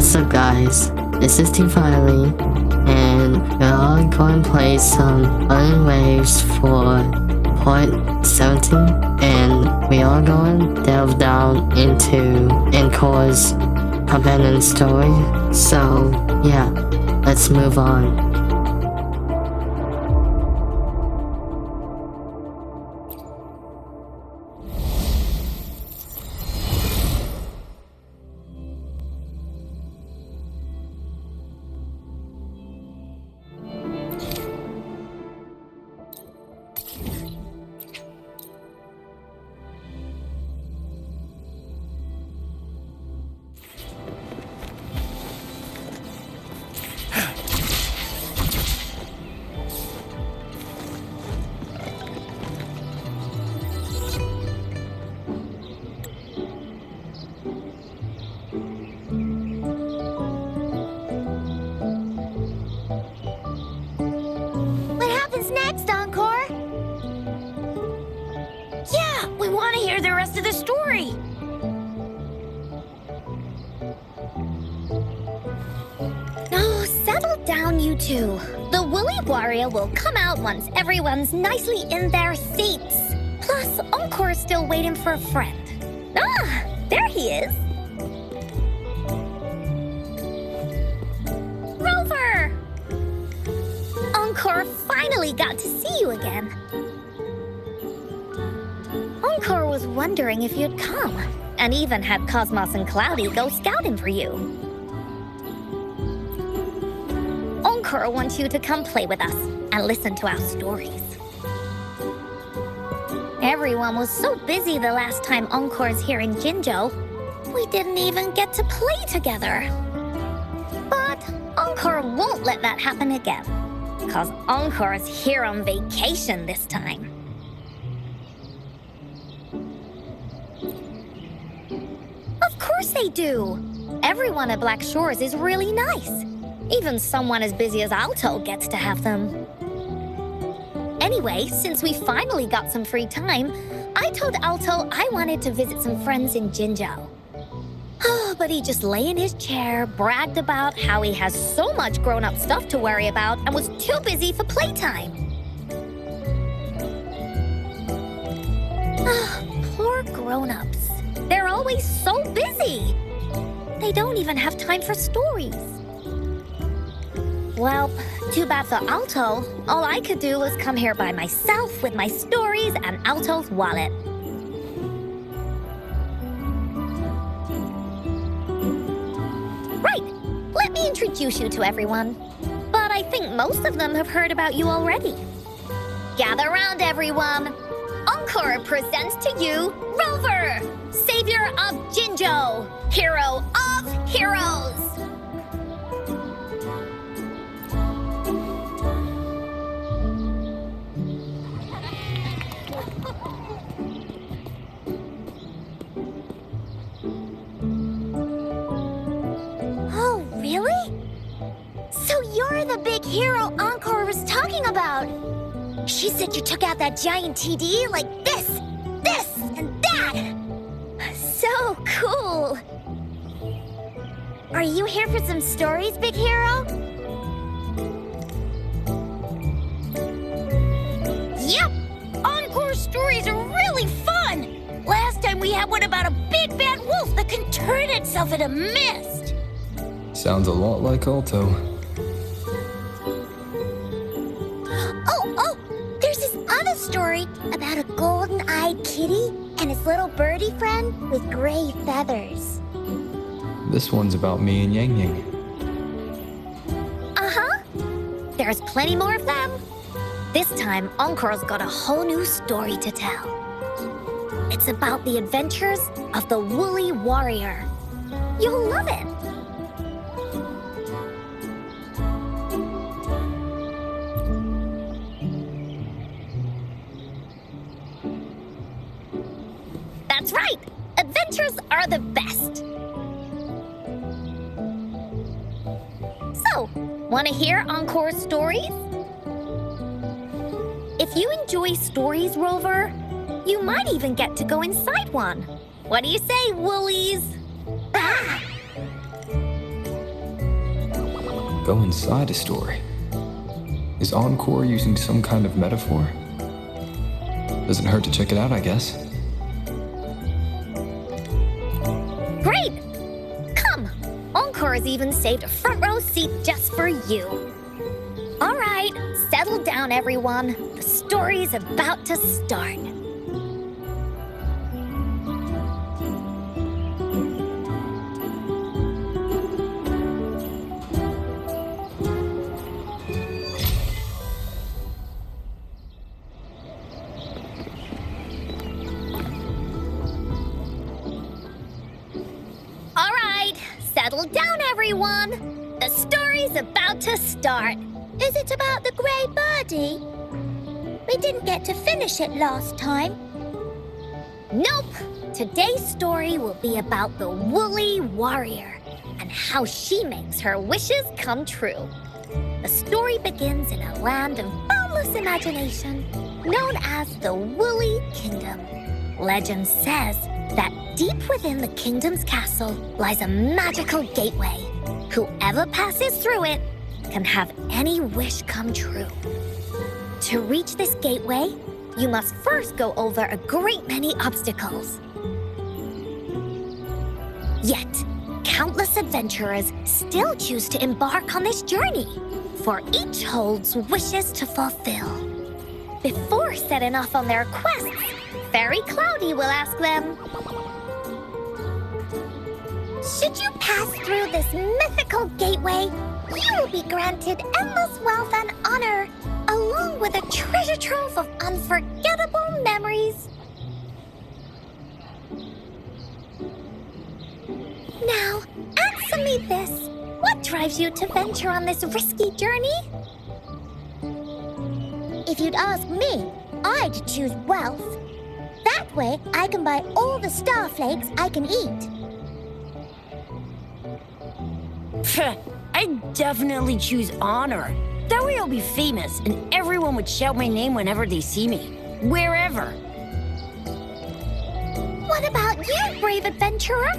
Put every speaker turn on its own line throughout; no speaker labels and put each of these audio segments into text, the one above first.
What's up guys, this is tfiely, and we're going to play some Wuthering Waves for part 17, and we are going to delve down into Encore's companion story, so yeah, let's move on.
Next, Encore? Yeah, we want to hear the rest of the story. Oh, settle down, you two. The Woolly Warrior will come out once everyone's nicely in their seats. Plus, Encore's still waiting for a friend. Ah, there he is. Rover! Encore finally got to see you again. Encore was wondering if you'd come, and even had Cosmos and Cloudy go scouting for you. Encore wants you to come play with us and listen to our stories. Everyone was so busy the last time Encore's here in Jinzhou, we didn't even get to play together. But Encore won't let that happen again. Because Encore's here on vacation this time. Of course they do! Everyone at Black Shores is really nice. Even someone as busy as Alto gets to have them. Anyway, since we finally got some free time, I told Alto I wanted to visit some friends in Jinzhou. But he just lay in his chair, bragged about how he has so much grown-up stuff to worry about, and was too busy for playtime. Poor grown-ups. They're always so busy. They don't even have time for stories. Well, too bad for Alto. All I could do was come here by myself with my stories and Alto's wallet. Let me introduce you to everyone. But I think most of them have heard about you already. Gather round, everyone. Encore presents to you Rover, savior of Jinzhou, hero of heroes. Really? So you're the big hero Encore was talking about. She said you took out that giant TD like this, and that. So cool. Are you here for some stories, big hero? Yep. Encore's stories are really fun. Last time we had one about a big bad wolf that can turn itself into mist.
Sounds a lot like Alto.
Oh, there's this other story about a golden-eyed kitty and his little birdie friend with gray feathers.
This one's about me and Ying.
Uh-huh. There's plenty more of them. This time, Encore's got a whole new story to tell. It's about the adventures of the Woolly Warrior. You'll love it. That's right! Adventures are the best! So, want to hear Encore's stories? If you enjoy stories, Rover, you might even get to go inside one. What do you say, Woolies? Ah!
Go inside a story. Is Encore using some kind of metaphor? Doesn't hurt to check it out, I guess.
Great! Come! Encore has even saved a front row seat just for you. All right, settle down, everyone. The story's about to start. Settle down, everyone. The story's about to start.
Is it about the grey birdie? We didn't get to finish it last time.
Nope. Today's story will be about the woolly warrior and how she makes her wishes come true. The story begins in a land of boundless imagination known as the Woolly Kingdom. Legend says that deep within the kingdom's castle lies a magical gateway. Whoever passes through it can have any wish come true. To reach this gateway, you must first go over a great many obstacles. Yet, countless adventurers still choose to embark on this journey, for each holds wishes to fulfill. Before setting off on their quests, Fairy Cloudy will ask them,
should you pass through this mythical gateway, you will be granted endless wealth and honor, along with a treasure trove of unforgettable memories. Now, answer me this. What drives you to venture on this risky journey? If you'd ask me, I'd choose wealth. That way, I can buy all the starflakes I can eat.
I'd definitely choose honor. That way I'll be famous and everyone would shout my name whenever they see me. Wherever.
What about you, brave adventurer?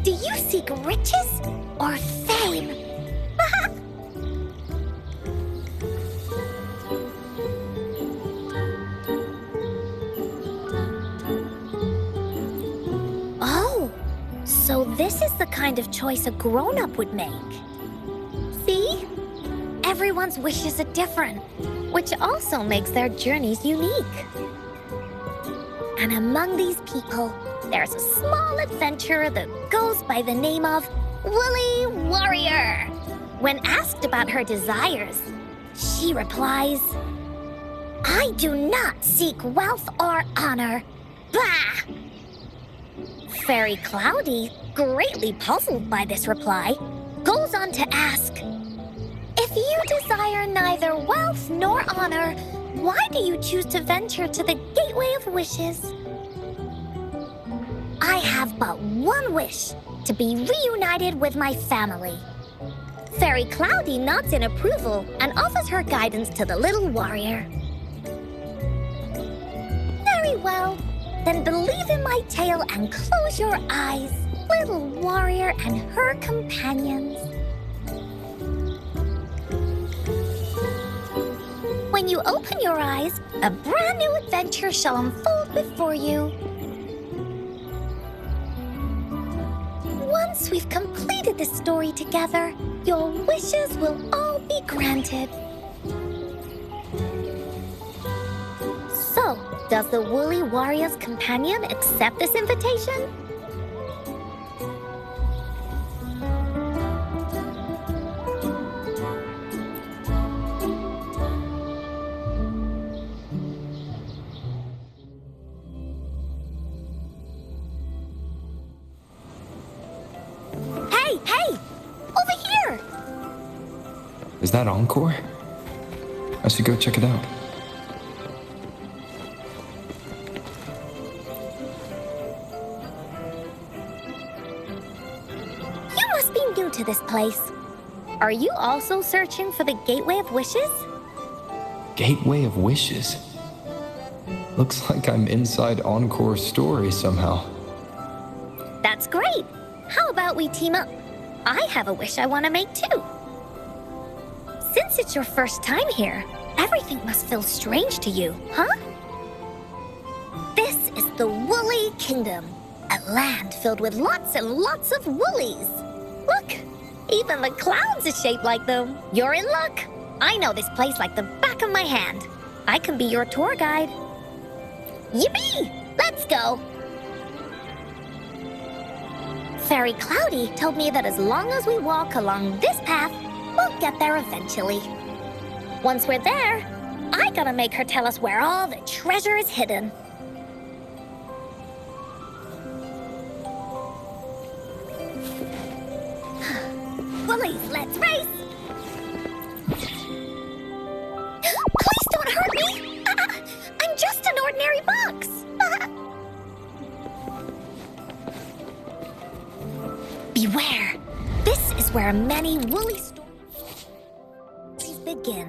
Do you seek riches or fame?
oh, so this is the kind of choice a grown-up would make. See? Everyone's wishes are different, which also makes their journeys unique. And among these people, there's a small adventurer that goes by the name of Woolly Warrior. When asked about her desires, she replies, I do not seek wealth or honor. Bah! Fairy Cloudy, greatly puzzled by this reply, goes on to ask, if you desire neither wealth nor honor, why do you choose to venture to the Gateway of Wishes? I have but one wish, to be reunited with my family. Fairy Cloudy nods in approval and offers her guidance to the little warrior. Very well, then believe in my tale and close your eyes, little warrior and her companions. When you open your eyes, a brand new adventure shall unfold before you. Once we've completed this story together, your wishes will all be granted. So, does the Woolly Warrior's companion accept this invitation? Hey! Over here!
Is that Encore? I should go check it out.
You must be new to this place. Are you also searching for the Gateway of Wishes?
Gateway of Wishes? Looks like I'm inside Encore's story somehow.
That's great! How about we team up? I have a wish I want to make too. Since it's your first time here, everything must feel strange to you, huh? This is the Woolly Kingdom, a land filled with lots and lots of woolies. Look, even the clouds are shaped like them. You're in luck. I know this place like the back of my hand. I can be your tour guide. Yippee! Let's go! Fairy Cloudy told me that as long as we walk along this path, we'll get there eventually. Once we're there, I gotta make her tell us where all the treasure is hidden. Woolies, let's race! Please don't hurt me! I'm just an ordinary box! Beware! This is where many woolly stories begin.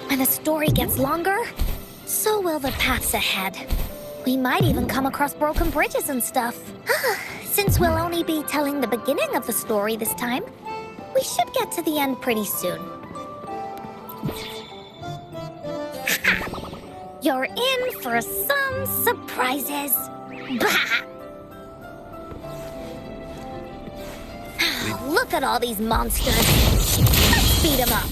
When the story gets longer, so will the paths ahead. We might even come across broken bridges and stuff. Since we'll only be telling the beginning of the story this time, we should get to the end pretty soon. You're in for some surprises. Bah! Look at all these monsters. Let's beat them up.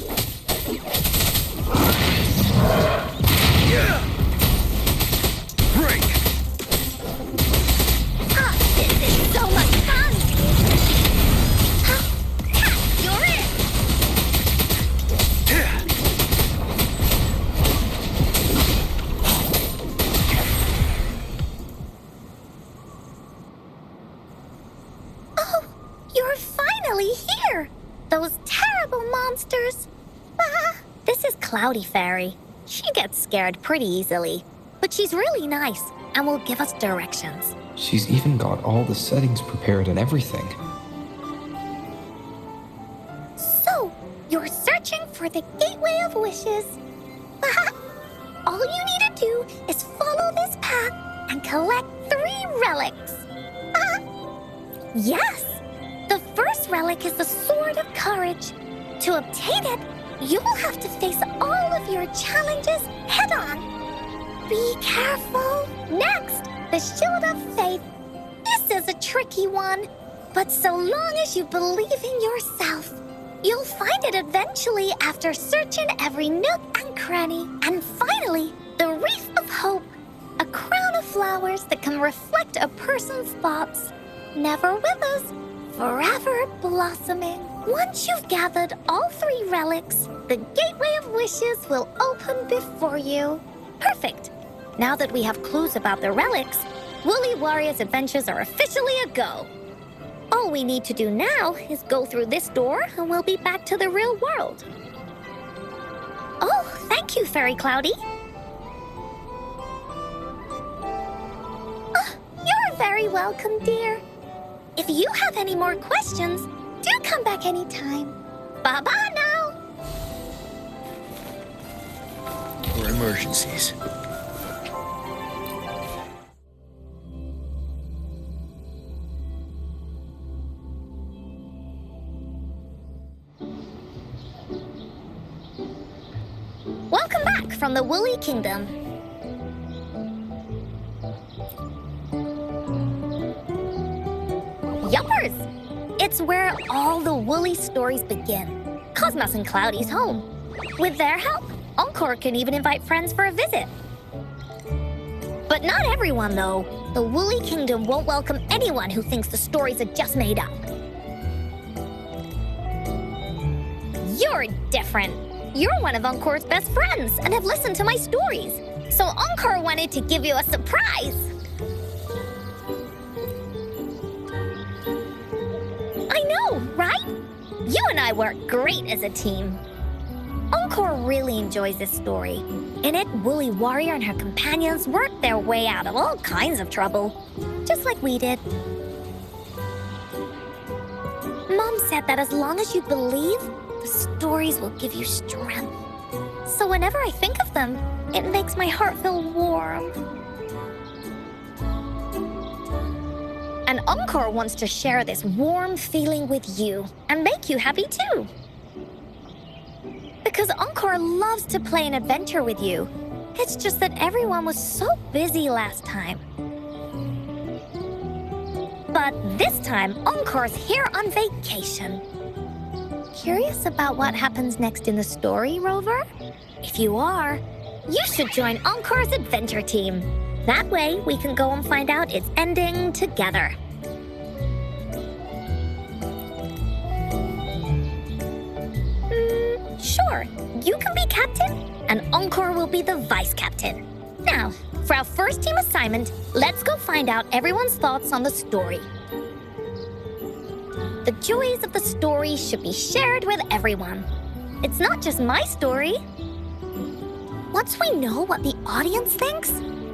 Break!
This is so much fun! You're in! Oh, you're finally here! Those terrible monsters! This is Cloudy Fairy. She gets scared pretty easily, but she's really nice and will give us directions.
She's even got all the settings prepared and everything.
So, you're searching for the Gateway of Wishes. All you need to do is follow this path and collect 3 relics. Yes! The first relic is the Sword of Courage. To obtain it, you will have to face all of your challenges head-on. Be careful. Next, the Shield of Faith. This is a tricky one, but so long as you believe in yourself, you'll find it eventually after searching every nook and cranny. And finally, the Wreath of Hope, a crown of flowers that can reflect a person's thoughts. Never withers, forever blossoming. Once you've gathered all 3 relics, the Gateway of Wishes will open before you. Perfect. Now that we have clues about the relics, Woolly Warrior's adventures are officially a go. All we need to do now is go through this door and we'll be back to the real world. Oh, thank you, Fairy Cloudy. You're very welcome, dear. If you have any more questions, do come back anytime. Bye-bye now.
For emergencies.
Welcome back from the Woolly Kingdom. Yuppers! It's where all the woolly stories begin. Cosmos and Cloudy's home. With their help, Encore can even invite friends for a visit. But not everyone, though. The Woolly Kingdom won't welcome anyone who thinks the stories are just made up. You're different. You're one of Encore's best friends and have listened to my stories. So Encore wanted to give you a surprise. I know, right? You and I work great as a team. Encore really enjoys this story. In it, Woolly Warrior and her companions work their way out of all kinds of trouble, just like we did. Mom said that as long as you believe, the stories will give you strength. So whenever I think of them, it makes my heart feel warm. And Encore wants to share this warm feeling with you and make you happy too. Because Encore loves to play an adventure with you. It's just that everyone was so busy last time. But this time, Encore's here on vacation. Curious about what happens next in the story, Rover? If you are, you should join Encore's adventure team. That way, we can go and find out its ending together. Sure, you can be captain, and Encore will be the vice captain. Now, for our first team assignment, let's go find out everyone's thoughts on the story. The joys of the story should be shared with everyone. It's not just my story. Once we know what the audience thinks,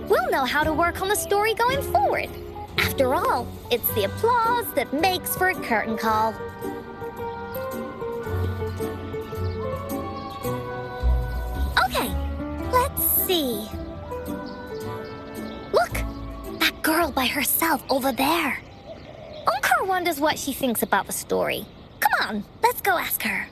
we'll know how to work on the story going forward. After all, it's the applause that makes for a curtain call. Okay, let's see. Look, that girl by herself over there. Encore wonders what she thinks about the story. Come on, let's go ask her.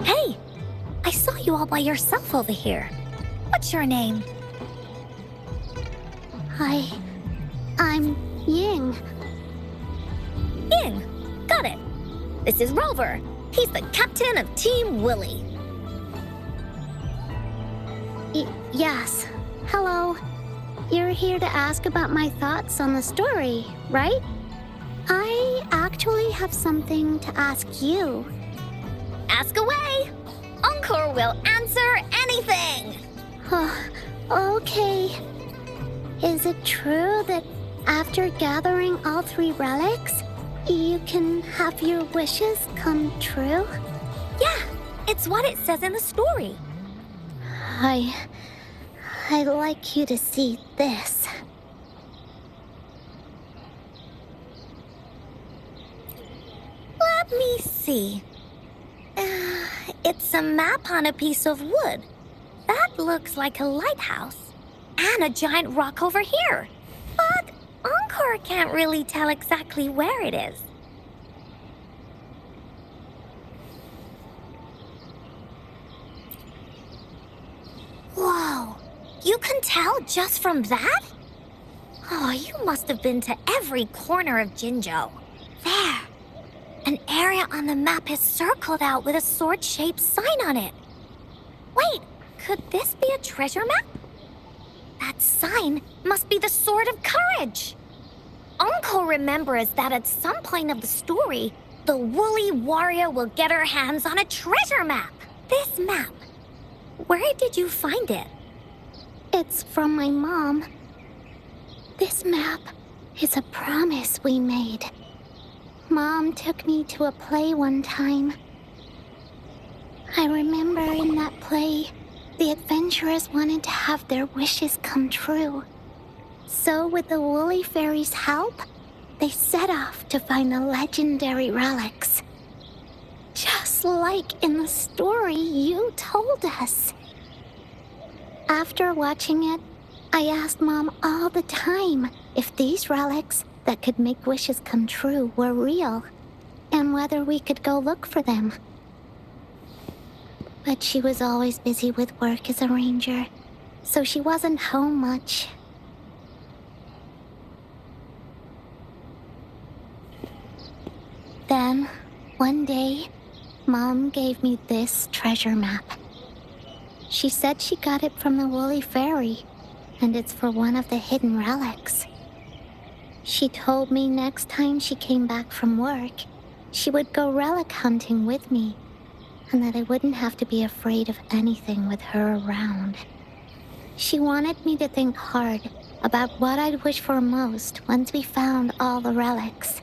Hey, I saw you all by yourself over here. What's your name?
Hi, I'm Ying.
Ying. Got it. This is Rover. He's the captain of Team Willy.
Yes. Hello. You're here to ask about my thoughts on the story, right? I actually have something to ask you.
Ask away. Encore will answer anything.
Okay. Is it true that after gathering all 3 relics, you can have your wishes come true?
Yeah, it's what it says in the story.
I'd like you to see this.
Let me see. It's a map on a piece of wood. That looks like a lighthouse. And a giant rock over here. But Encore can't really tell exactly where it is. Whoa, you can tell just from that? Oh, you must have been to every corner of Jinzhou. There, an area on the map is circled out with a sword-shaped sign on it. Wait, could this be a treasure map? That sign must be the Sword of Courage. Encore remembers that at some point of the story, the woolly warrior will get her hands on a treasure map. This map, where did you find it?
It's from my mom. This map is a promise we made. Mom took me to a play one time. I remember in that play, the adventurers wanted to have their wishes come true. So with the Woolly Fairy's help, they set off to find the legendary relics. Just like in the story you told us. After watching it, I asked Mom all the time if these relics that could make wishes come true were real, and whether we could go look for them. But she was always busy with work as a ranger, so she wasn't home much. Then, one day, Mom gave me this treasure map. She said she got it from the Woolly Fairy, and it's for one of the hidden relics. She told me next time she came back from work, she would go relic hunting with me, and that I wouldn't have to be afraid of anything with her around. She wanted me to think hard about what I'd wish for most once we found all the relics.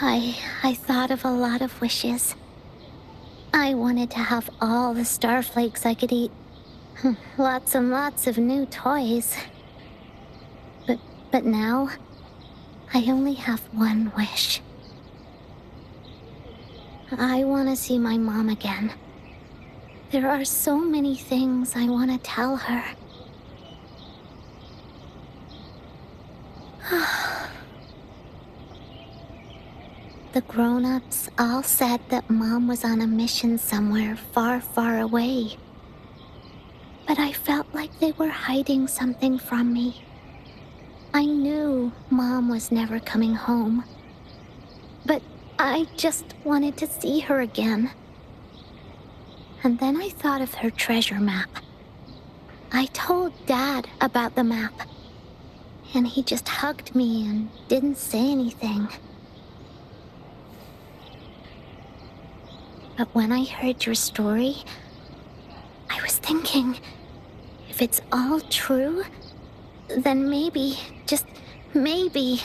I thought of a lot of wishes. I wanted to have all the starflakes I could eat. Lots and lots of new toys. But now, I only have one wish. I want to see my mom again. There are so many things I want to tell her. The grown-ups all said that Mom was on a mission somewhere far, far away. But I felt like they were hiding something from me. I knew Mom was never coming home. But I just wanted to see her again. And then I thought of her treasure map. I told Dad about the map. And he just hugged me and didn't say anything. But when I heard your story, I was thinking, if it's all true, then maybe, just maybe...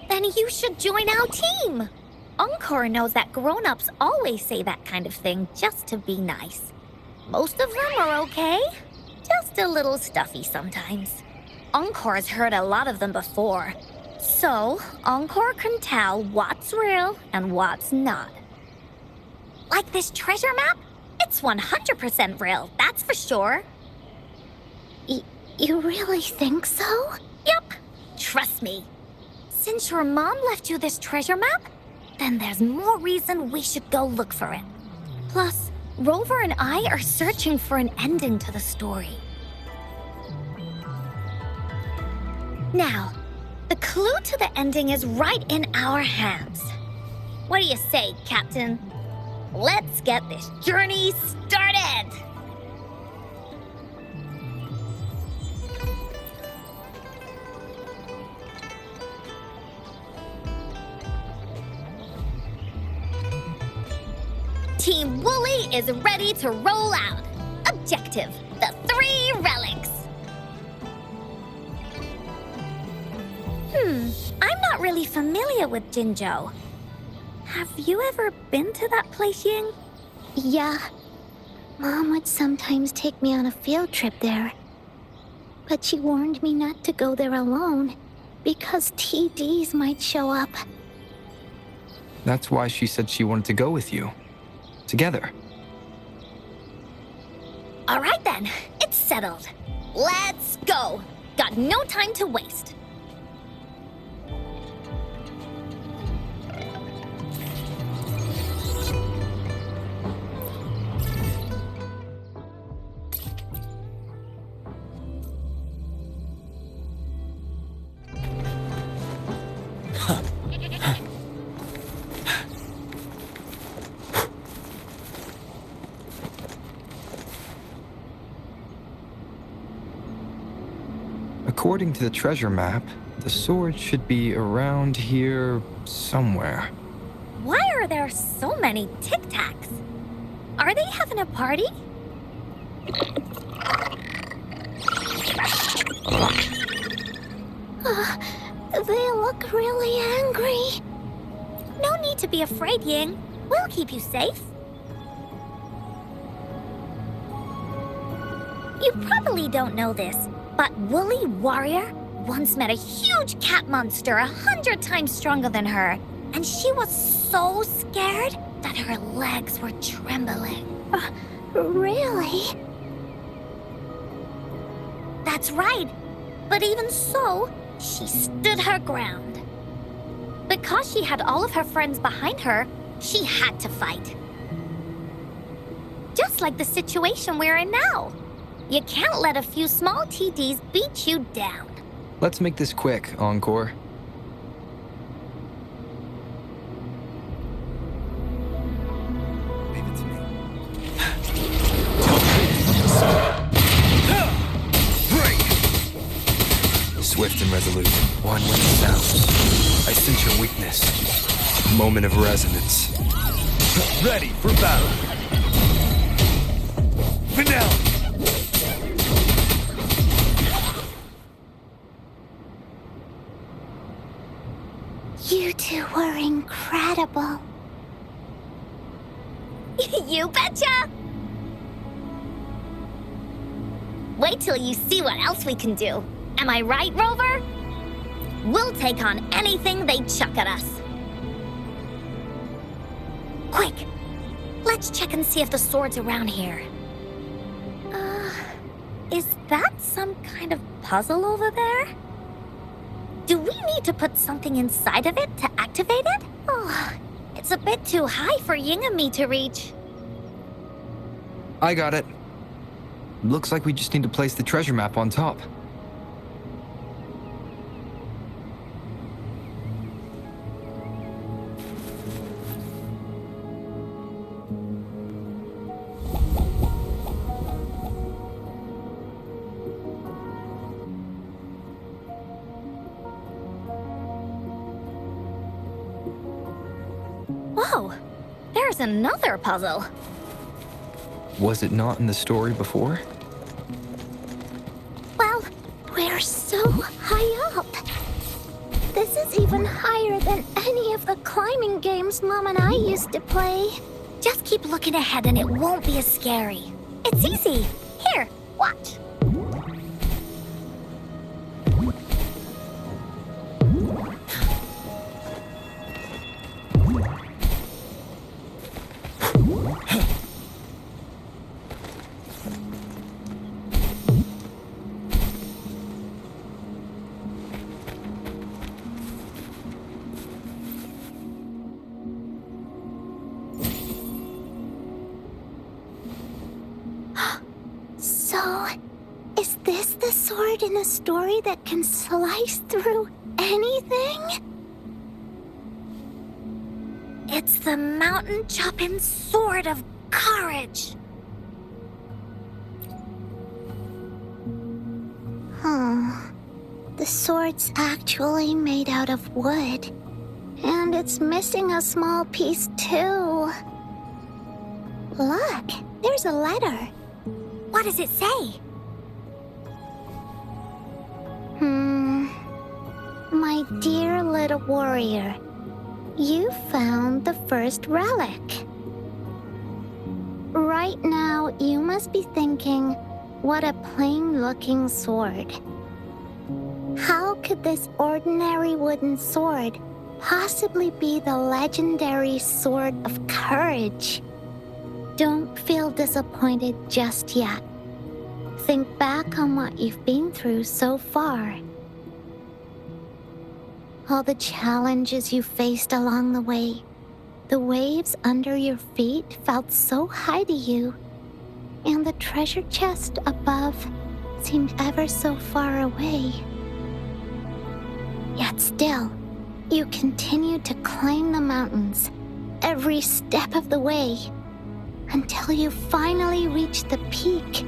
Then you should join our team. Encore knows that grown-ups always say that kind of thing just to be nice. Most of them are okay, just a little stuffy sometimes. Encore's heard a lot of them before, so Encore can tell what's real and what's not. Like this treasure map? It's 100% real, that's for sure.
You really think so?
Yup, trust me. Since your mom left you this treasure map, then there's more reason we should go look for it. Plus, Rover and I are searching for an ending to the story. Now, the clue to the ending is right in our hands. What do you say, Captain? Let's get this journey started! Team Wooly is ready to roll out. Objective, the 3 relics. I'm not really familiar with Jinzhou. Have you ever been to that place, Ying?
Yeah. Mom would sometimes take me on a field trip there. But she warned me not to go there alone, because TDs might show up.
That's why she said she wanted to go with you. Together.
All right then, it's settled. Let's go. Got no time to waste.
According to the treasure map, the sword should be around here somewhere.
Why are there so many Tic Tacs? Are they having a party?
They look really angry.
No need to be afraid, Ying. We'll keep you safe. You probably don't know this, but Woolly Warrior once met a huge cat monster 100 times stronger than her, and she was so scared that her legs were trembling.
Really?
That's right. But even so, she stood her ground. Because she had all of her friends behind her, she had to fight. Just like the situation we're in now. You can't let a few small TDs beat you down.
Let's make this quick, Encore. Leave it to me.
Break!
Swift and resolute. One with the sound. I sense your weakness. Moment of resonance.
Ready for battle. Finale!
You two were incredible.
You betcha! Wait till you see what else we can do. Am I right, Rover? We'll take on anything they chuck at us. Quick! Let's check and see if the sword's around here. Is that some kind of puzzle over there? Do we need to put something inside of it to activate it? Oh, it's a bit too high for Ying and me to reach.
I got it. Looks like we just need to place the treasure map on top.
Whoa, there's another puzzle.
Was it not in the story before?
Well, we're so high up. This is even higher than any of the climbing games Mom and I used to play.
Just keep looking ahead and it won't be as scary. It's easy. Here, watch.
So, is this the sword in a story that can slice through anything?
It's the mountain chopping sword of courage.
The sword's actually made out of wood. And it's missing a small piece too. Look, there's a letter.
What does it say?
My dear little warrior, you found the first relic. Right now, you must be thinking, what a plain-looking sword. How could this ordinary wooden sword possibly be the legendary sword of courage? Don't feel disappointed just yet. Think back on what you've been through so far. All the challenges you faced along the way. The waves under your feet felt so high to you, and the treasure chest above seemed ever so far away. Yet still, you continued to climb the mountains every step of the way until you finally reached the peak.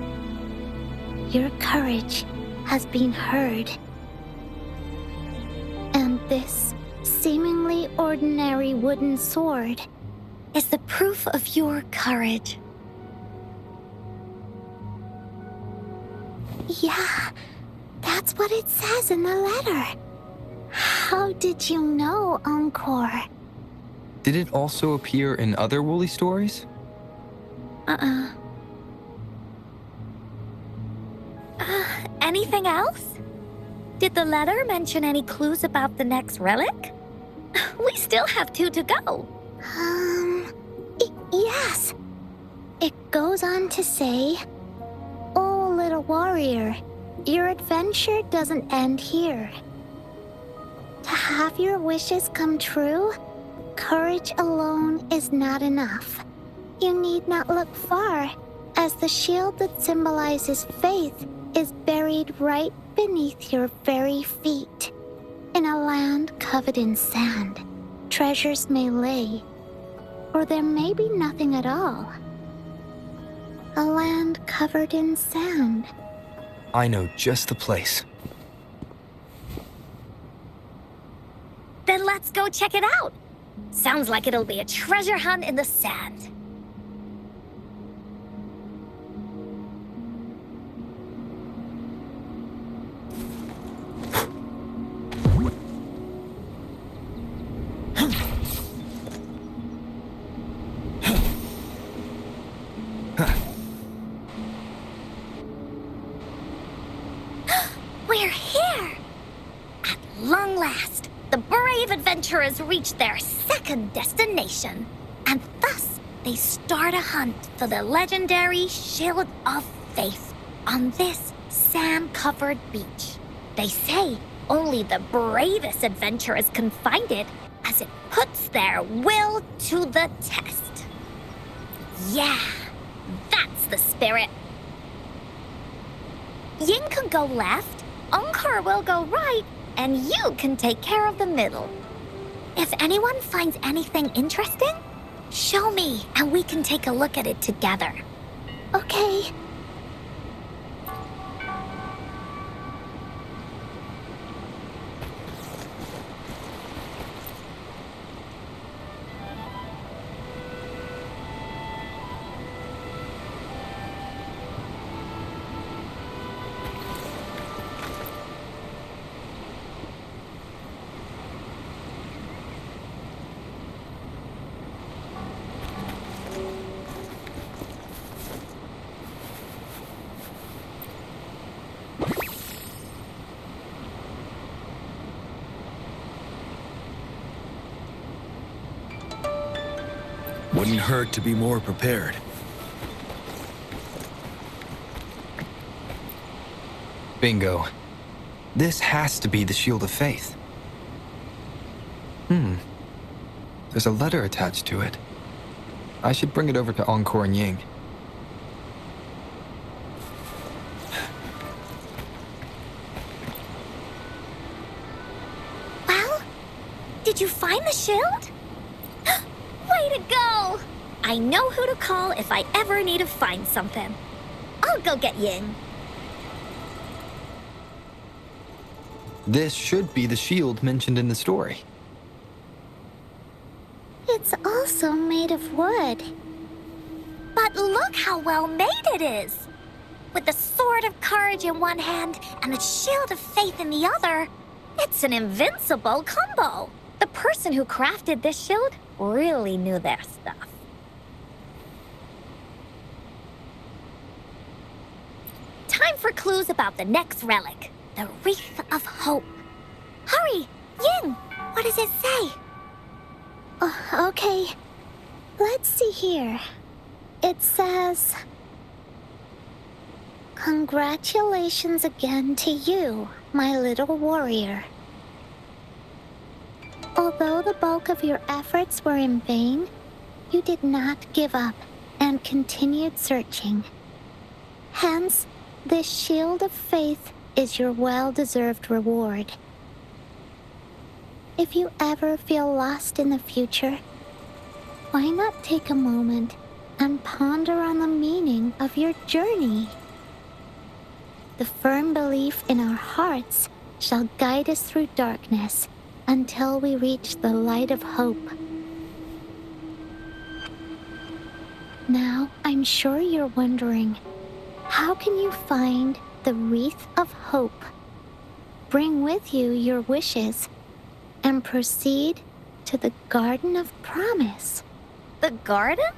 Your courage has been heard. And this seemingly ordinary wooden sword
is the proof of your courage.
Yeah, that's what it says in the letter. How did you know, Encore?
Did it also appear in other Woolly stories?
Anything else? Did the letter mention any clues about the next relic? We still have 2 to go.
Yes. It goes on to say, "Oh, little warrior, your adventure doesn't end here. To have your wishes come true, courage alone is not enough. You need not look far, as the shield that symbolizes faith is buried right beneath your very feet. In a land covered in sand, treasures may lay, or there may be nothing at all. A land covered in sand."
I know just the place.
Then let's go check it out. Sounds like it'll be a treasure hunt in the sand. We're here! At long
long last, the brave adventurers reach their second destination, and thus they start a hunt for the legendary Shield of Faith on this sand-covered beach. They say only the bravest adventurers can find it, as it puts their will to the test. Yeah, that's the spirit. Ying can go left, Encore will go right, and you can take care of the middle. If anyone finds anything interesting, show me and we can take a look at it together. Okay.
Wouldn't hurt to be more prepared.
Bingo. This has to be the Shield of Faith. There's a letter attached to it. I should bring it over to Encore and Ying.
Well, did you find the shield? Way to go! I know who to call if I ever need to find something. I'll go get Ying.
This should be the shield mentioned in the story.
It's also made of wood. But look how well made it is! With the sword of courage in one hand and the shield of faith in the other, it's an invincible combo. The person who crafted this shield really knew their stuff. Time for clues about the next relic, the Wreath of Hope. Hurry, Ying, what does it say? Oh, okay, let's see here. It says, "Congratulations again to you, my little warrior. Although the bulk of your efforts were in vain, you did not give up and continued searching. Hence, this shield of faith is your well-deserved reward. If you ever feel lost in the future, why not take a moment and ponder on the meaning of your journey? The firm belief in our hearts shall guide us through darkness until we reach the light of hope." Now, I'm sure you're wondering, how can you find the Wreath of Hope? Bring with you your wishes and proceed to the Garden of Promise.
The garden?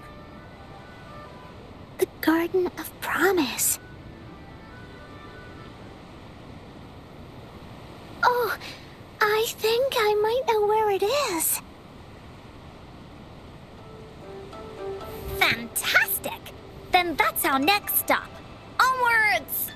The Garden of Promise. Oh, I think I might know where it is.
Fantastic! Then that's our next stop. Onwards!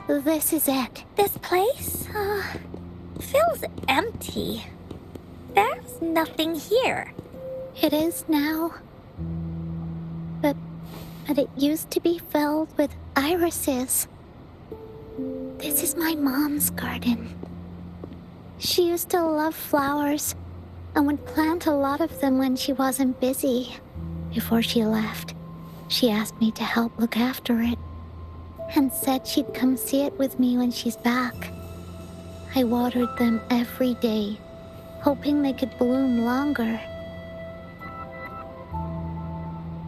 This is it.
This place, feels empty. There's nothing here.
It is now. But it used to be filled with irises. This is my mom's garden. She used to love flowers and would plant a lot of them when she wasn't busy. Before she left, she asked me to help look after it and said she'd come see it with me when she's back. I watered them every day, hoping they could bloom longer.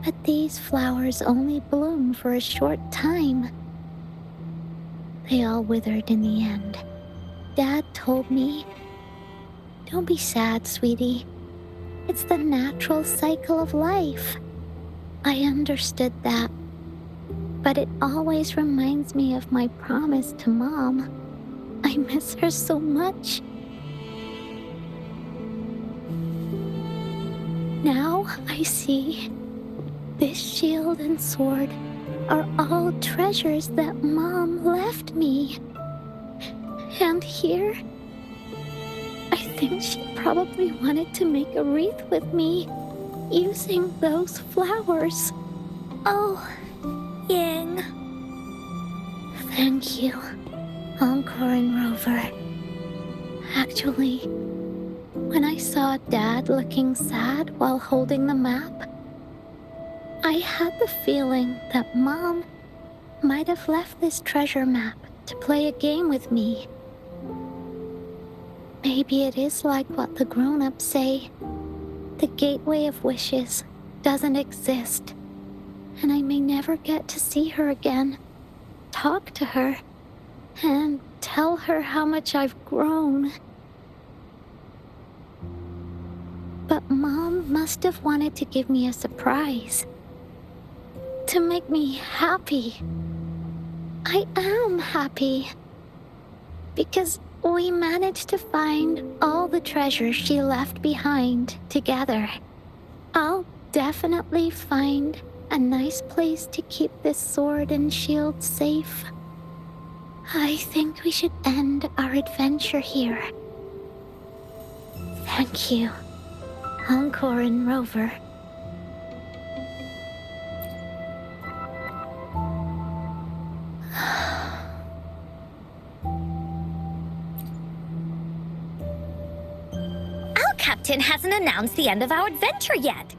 But these flowers only bloom for a short time. They all withered in the end. Dad told me, "Don't be sad, sweetie. It's the natural cycle of life." I understood that, but it always reminds me of my promise to Mom. I miss her so much. Now I see this shield and sword are all treasures that Mom left me. And here, I think she probably wanted to make a wreath with me using those flowers.
Oh, Ying.
Thank you, Encore and Rover. Actually, when I saw Dad looking sad while holding the map, I had the feeling that Mom might have left this treasure map to play a game with me. Maybe it is like what the grown-ups say. The Gateway of Wishes doesn't exist, and I may never get to see her again, talk to her, and tell her how much I've grown. But Mom must have wanted to give me a surprise. To make me happy. I am happy. Because we managed to find all the treasures she left behind together. I'll definitely find a nice place to keep this sword and shield safe. I think we should end our adventure here. Thank you, Encore and Rover.
Our captain hasn't announced the end of our adventure yet.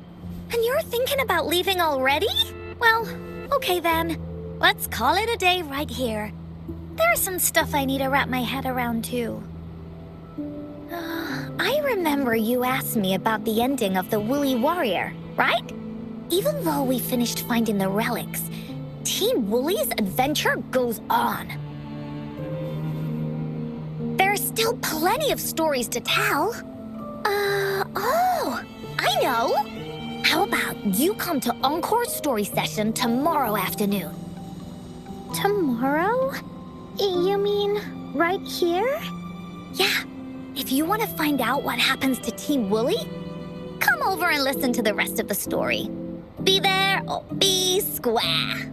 And you're thinking about leaving already? Well, okay then. Let's call it a day right here. There's some stuff I need to wrap my head around too. I remember you asked me about the ending of the Woolly Warrior, right? Even though we finished finding the relics, Team Woolly's adventure goes on. There's still plenty of stories to tell. Oh, I know! How about you come to Encore's story session tomorrow afternoon?
Tomorrow? You mean right here?
Yeah, if you want to find out what happens to Team Woolly, come over and listen to the rest of the story. Be there or be square.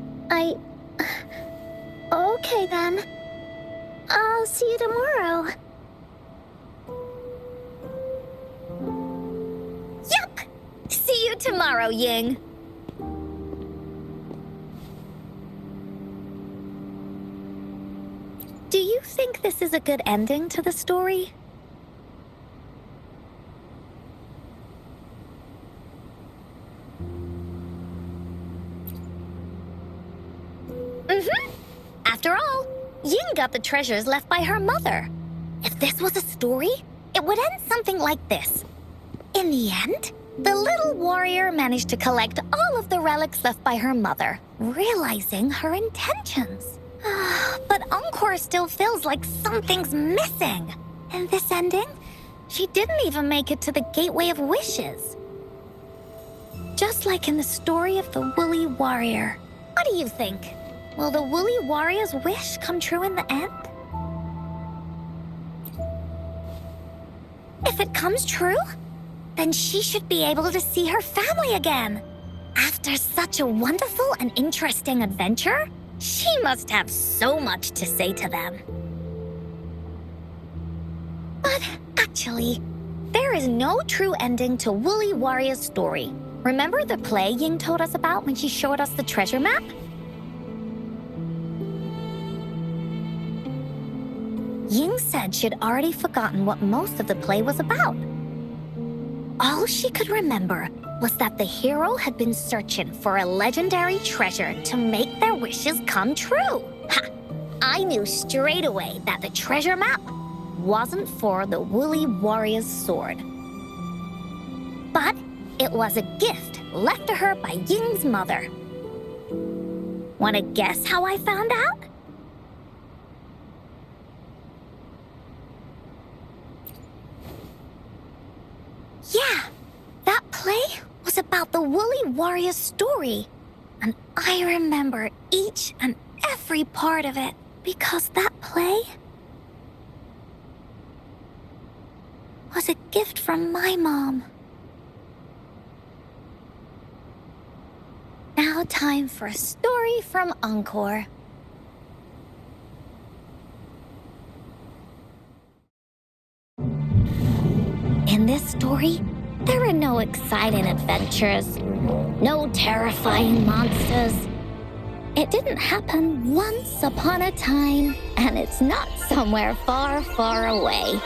Okay then. I'll see you tomorrow.
Yup! See you tomorrow, Ying. Do you think this is a good ending to the story? After all, Ying got the treasures left by her mother. If this was a story, it would end something like this. In the end, the little warrior managed to collect all of the relics left by her mother, realizing her intentions. But Encore still feels like something's missing. In this ending, she didn't even make it to the Gateway of Wishes. Just like in the story of the Woolly Warrior. What do you think? Will the Woolly Warrior's wish come true in the end? If it comes true, then she should be able to see her family again. After such a wonderful and interesting adventure, she must have so much to say to them. But actually, there is no true ending to Woolly Warrior's story. Remember the play Ying told us about when she showed us the treasure map? Ying said she'd already forgotten what most of the play was about. All she could remember was that the hero had been searching for a legendary treasure to make their wishes come true. Ha! I knew straight away that the treasure map wasn't for the woolly warrior's sword. But it was a gift left to her by Ying's mother. Wanna guess how I found out? Yeah, that play was about the woolly warrior's story. And I remember each and every part of it because that play was a gift from my mom. Now time for a story from Encore. In this story, there are no exciting adventures, no terrifying monsters. It didn't happen once upon a time, and it's not somewhere far, far away.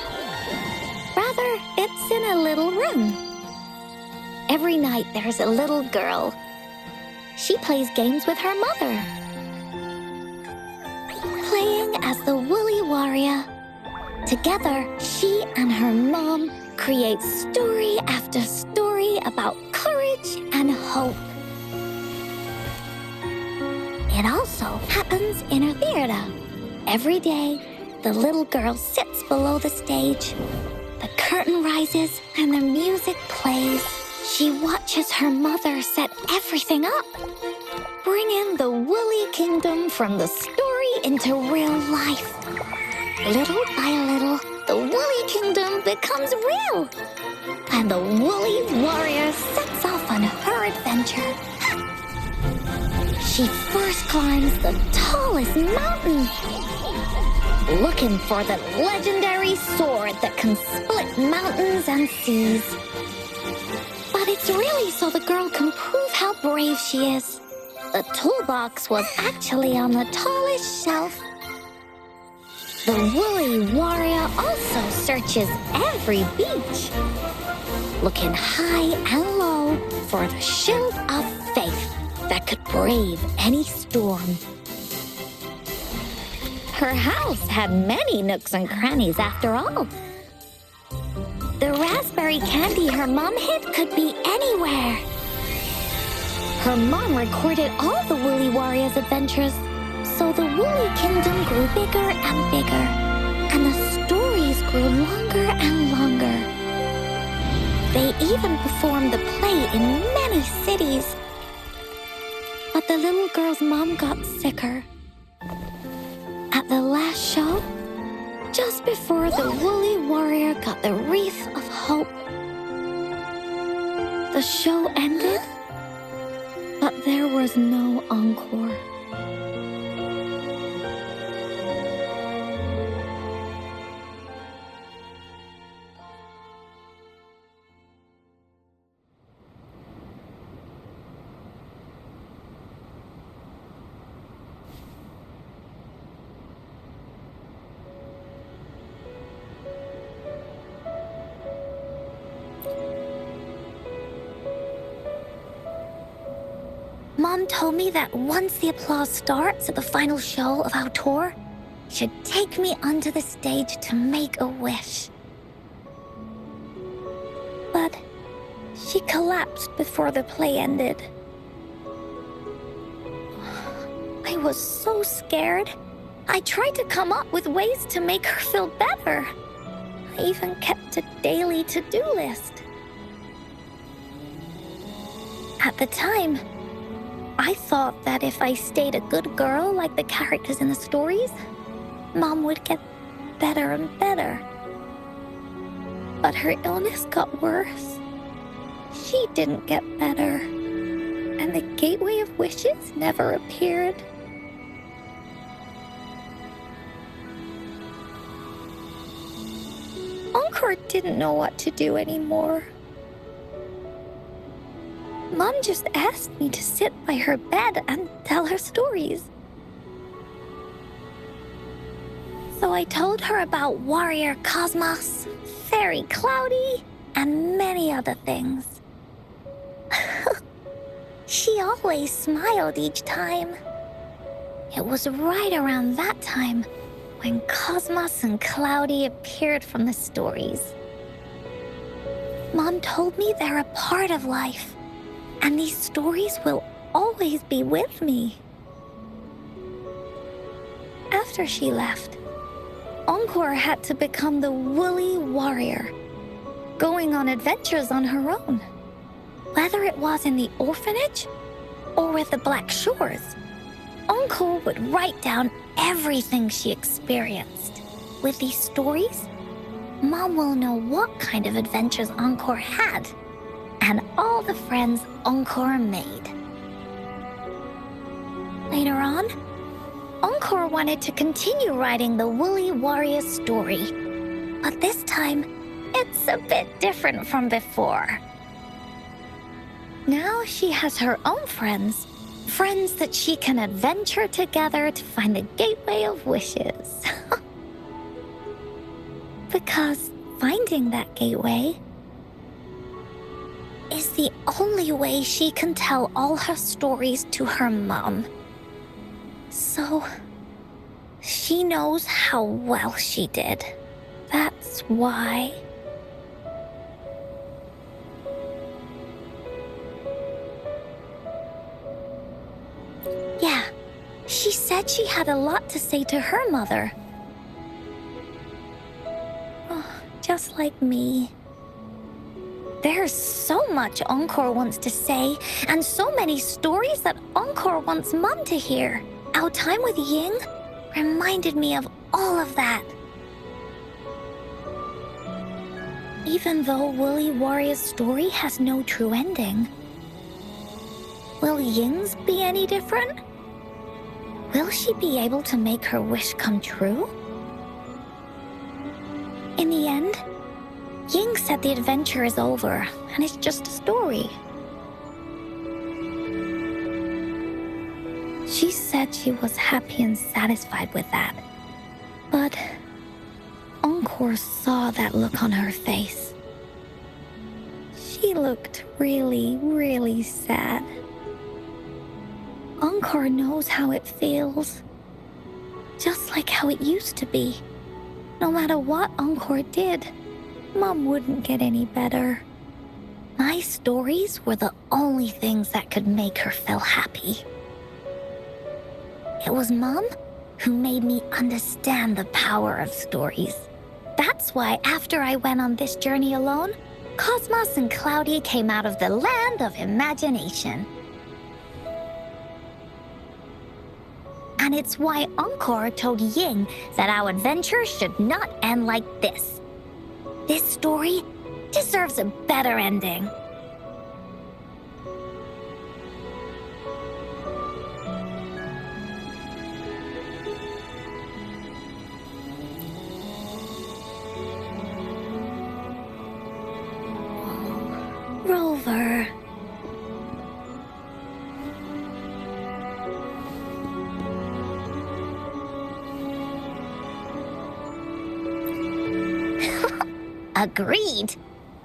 Rather, it's in a little room. Every night there's a little girl. She plays games with her mother, playing as the woolly warrior. Together, she and her mom create story after story about courage and hope. It also happens in her theater. Every day, the little girl sits below the stage. The curtain rises and the music plays. She watches her mother set everything up, bringing the woolly kingdom from the story into real life. Little by little, the woolly kingdom becomes real, and the woolly warrior sets off on her adventure. She first climbs the tallest mountain, looking for the legendary sword that can split mountains and seas. But it's really so the girl can prove how brave she is. The toolbox was actually on the tallest shelf. The woolly warrior also searches every beach, looking high and low for the shield of faith that could brave any storm. Her house had many nooks and crannies after all. The raspberry candy her mom hid could be anywhere. Her mom recorded all the woolly warrior's adventures, so the woolly kingdom grew bigger and bigger, and the stories grew longer and longer. They even performed the play in many cities. But the little girl's mom got sicker. At the last show, just before the woolly warrior got the wreath of hope, the show ended, but there was no encore. Mom told me that once the applause starts at the final show of our tour, she'd take me onto the stage to make a wish. But she collapsed before the play ended. I was so scared. I tried to come up with ways to make her feel better. I even kept a daily to-do list. At the time, I thought that if I stayed a good girl like the characters in the stories, Mom would get better and better. But her illness got worse. She didn't get better, and the Gateway of Wishes never appeared. Encore didn't know what to do anymore. Mom just asked me to sit by her bed and tell her stories.
So I told her about Warrior Cosmos, Fairy Cloudy, and many other things. She always smiled each time. It was right around that time when Cosmos and Cloudy appeared from the stories. Mom told me they're a part of life, and these stories will always be with me. After she left, Encore had to become the woolly warrior, going on adventures on her own. Whether it was in the orphanage or with the Black Shores, Encore would write down everything she experienced. With these stories, Mom will know what kind of adventures Encore had and all the friends Encore made. Later on, Encore wanted to continue writing the Woolly Warrior story, but this time, it's a bit different from before. Now she has her own friends that she can adventure together to find the Gateway of Wishes. Because finding that gateway is the only way she can tell all her stories to her mom. So, she knows how well she did. That's why. Yeah, she said she had a lot to say to her mother. Oh, just like me. There's so much Encore wants to say, and so many stories that Encore wants Mom to hear. Our time with Ying reminded me of all of that. Even though Woolly Warrior's story has no true ending, will Ying's be any different? Will she be able to make her wish come true? In the end, Ying said the adventure is over, and it's just a story. She said she was happy and satisfied with that. But Encore saw that look on her face. She looked really, really sad. Encore knows how it feels. Just like how it used to be. No matter what Encore did, Mom wouldn't get any better. My stories were the only things that could make her feel happy. It was Mom who made me understand the power of stories. That's why after I went on this journey alone, Cosmos and Cloudy came out of the land of imagination. And it's why Encore told Ying that our adventure should not end like this. This story deserves a better ending. Rover. Agreed.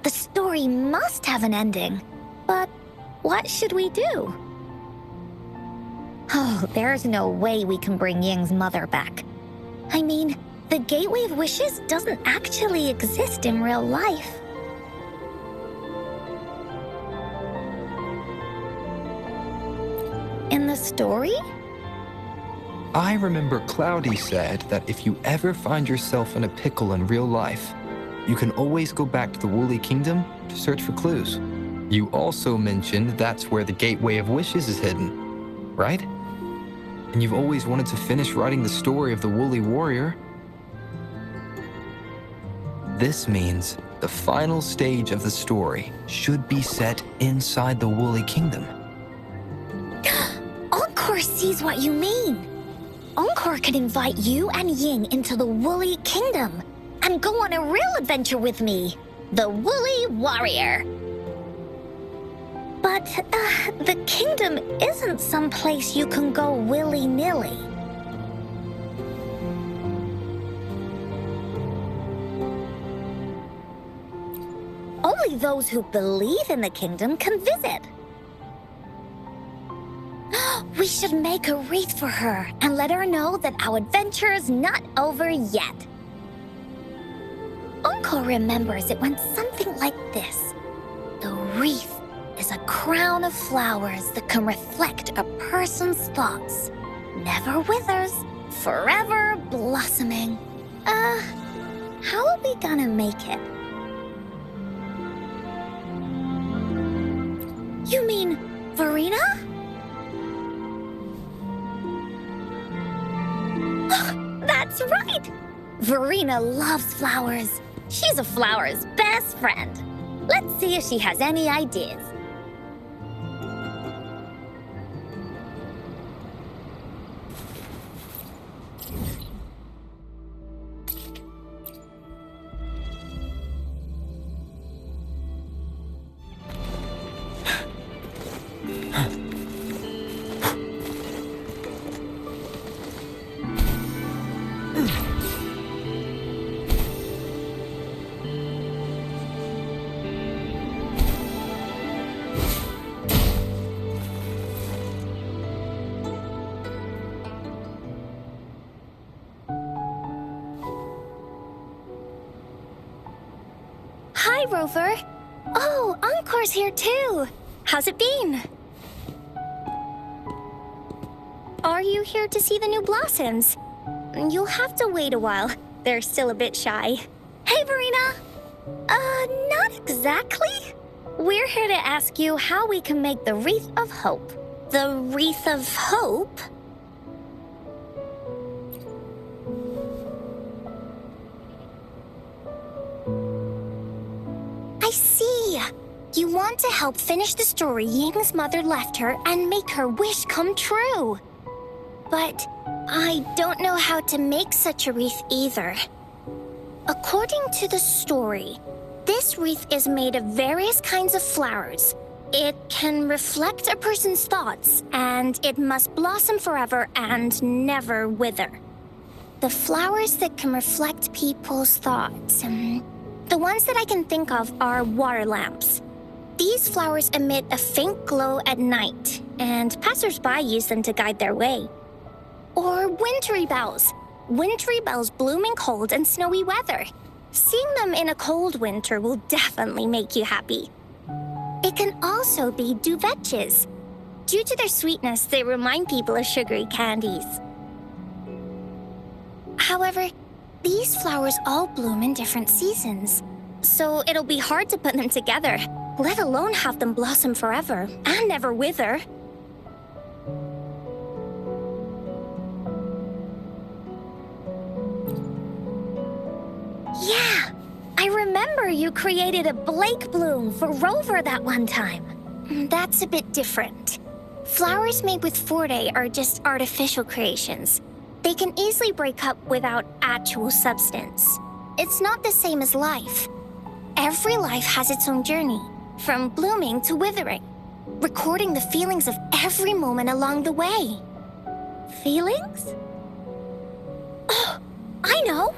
The story must have an ending. But what should we do? Oh, there's no way we can bring Ying's mother back. I mean, the Gateway of Wishes doesn't actually exist in real life. In the story?
I remember Cloudy said that if you ever find yourself in a pickle in real life, you can always go back to the Woolly Kingdom to search for clues. You also mentioned that's where the Gateway of Wishes is hidden, right? And you've always wanted to finish writing the story of the Woolly Warrior. This means the final stage of the story should be set inside the Woolly Kingdom.
Encore sees what you mean. Encore can invite you and Ying into the Woolly Kingdom and go on a real adventure with me, the Woolly Warrior. But the kingdom isn't someplace you can go willy-nilly.
Only those who believe in the kingdom can visit. We should make a wreath for her and let her know that our adventure is not over yet. Encore remembers it went something like this. The wreath is a crown of flowers that can reflect a person's thoughts. Never withers, forever blossoming. How are we gonna make it? You mean Verena? That's right! Verena loves flowers. She's a flower's best friend. Let's see if she has any ideas. Hi, Rover. Oh, Encore's here too. How's it been? Are you here to see the new blossoms? You'll have to wait a while. They're still a bit shy. Hey, Verena. Not exactly. We're here to ask you how we can make the Wreath of Hope. The Wreath of Hope? I see. You want to help finish the story Ying's mother left her and make her wish come true. But I don't know how to make such a wreath either. According to the story, this wreath is made of various kinds of flowers. It can reflect a person's thoughts, and it must blossom forever and never wither. The flowers that can reflect people's thoughts, the ones that I can think of are water lamps. These flowers emit a faint glow at night, and passers-by use them to guide their way. Or wintry bells. Wintry bells bloom in cold and snowy weather. Seeing them in a cold winter will definitely make you happy. It can also be duvetches. Due to their sweetness, they remind people of sugary candies. However, these flowers all bloom in different seasons, so it'll be hard to put them together, let alone have them blossom forever and never wither. Yeah, I remember you created a Blake bloom for Rover that one time. That's a bit different. Flowers made with Forte are just artificial creations. They can easily break up without actual substance. It's not the same as life. Every life has its own journey, from blooming to withering, recording the feelings of every moment along the way. Feelings? Oh, I know!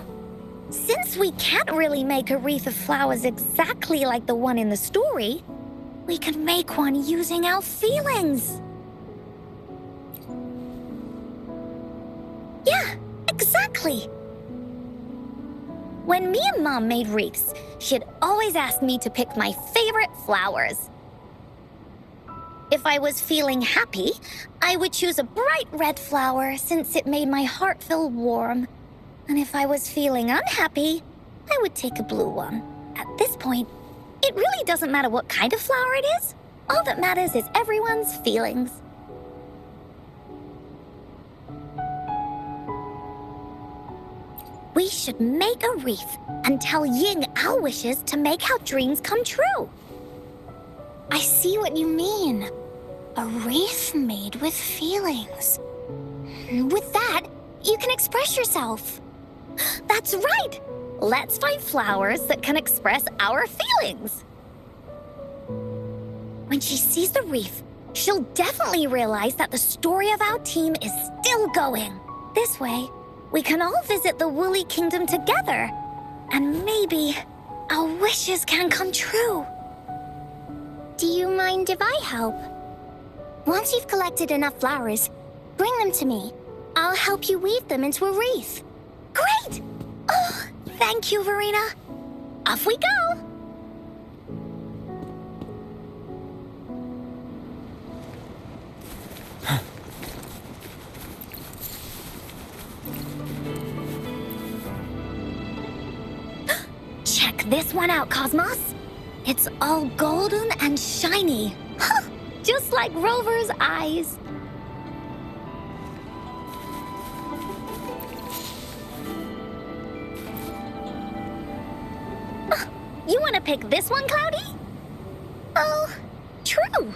Since we can't really make a wreath of flowers exactly like the one in the story, we can make one using our feelings. Yeah, exactly. When me and Mom made wreaths, she'd always ask me to pick my favorite flowers. If I was feeling happy, I would choose a bright red flower since it made my heart feel warm. And if I was feeling unhappy, I would take a blue one. At this point, it really doesn't matter what kind of flower it is. All that matters is everyone's feelings. We should make a wreath and tell Ying our wishes to make our dreams come true. I see what you mean. A wreath made with feelings. With that, you can express yourself. That's right! Let's find flowers that can express our feelings. When she sees the wreath, she'll definitely realize that the story of our team is still going. This way, we can all visit the Woolly Kingdom together. And maybe
our wishes can come true. Do you mind if I help? Once you've collected enough flowers, bring them to me. I'll help you weave them into a wreath. Great! Oh, thank you, Verena. Off we go! Check this one out, Cosmos. It's all golden and shiny. Just like Rover's eyes. You want to pick this one, Cloudy? Oh, true.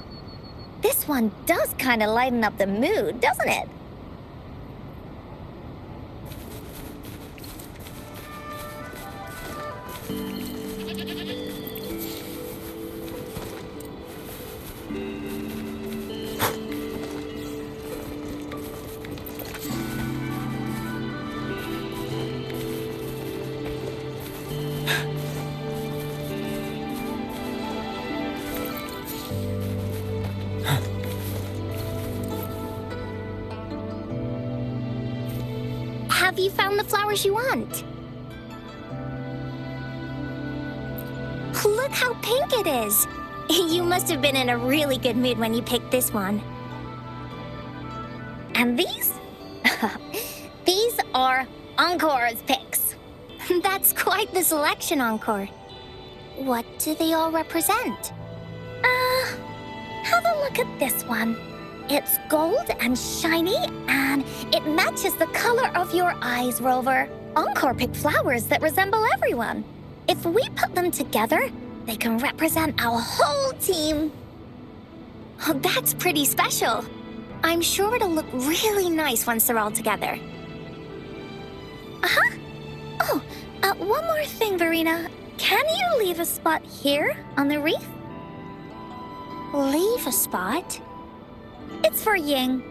This one does kind of lighten up the mood, doesn't it? Have you found the flowers you want? Look how pink it is! You must have been in a really good mood when you picked this one.
And these? These are Encore's picks.
That's quite the selection, Encore. What do they all represent?
Have a look at this one. It's gold and shiny, and it matches the color of your eyes, Rover. Encore picked flowers that resemble everyone. If we put them together, they can represent our whole team.
Oh, that's pretty special. I'm sure it'll look really nice once they're all together.
Uh-huh. Oh, one more thing, Verena. Can you leave a spot here on the wreath?
Leave a spot?
It's for Ying.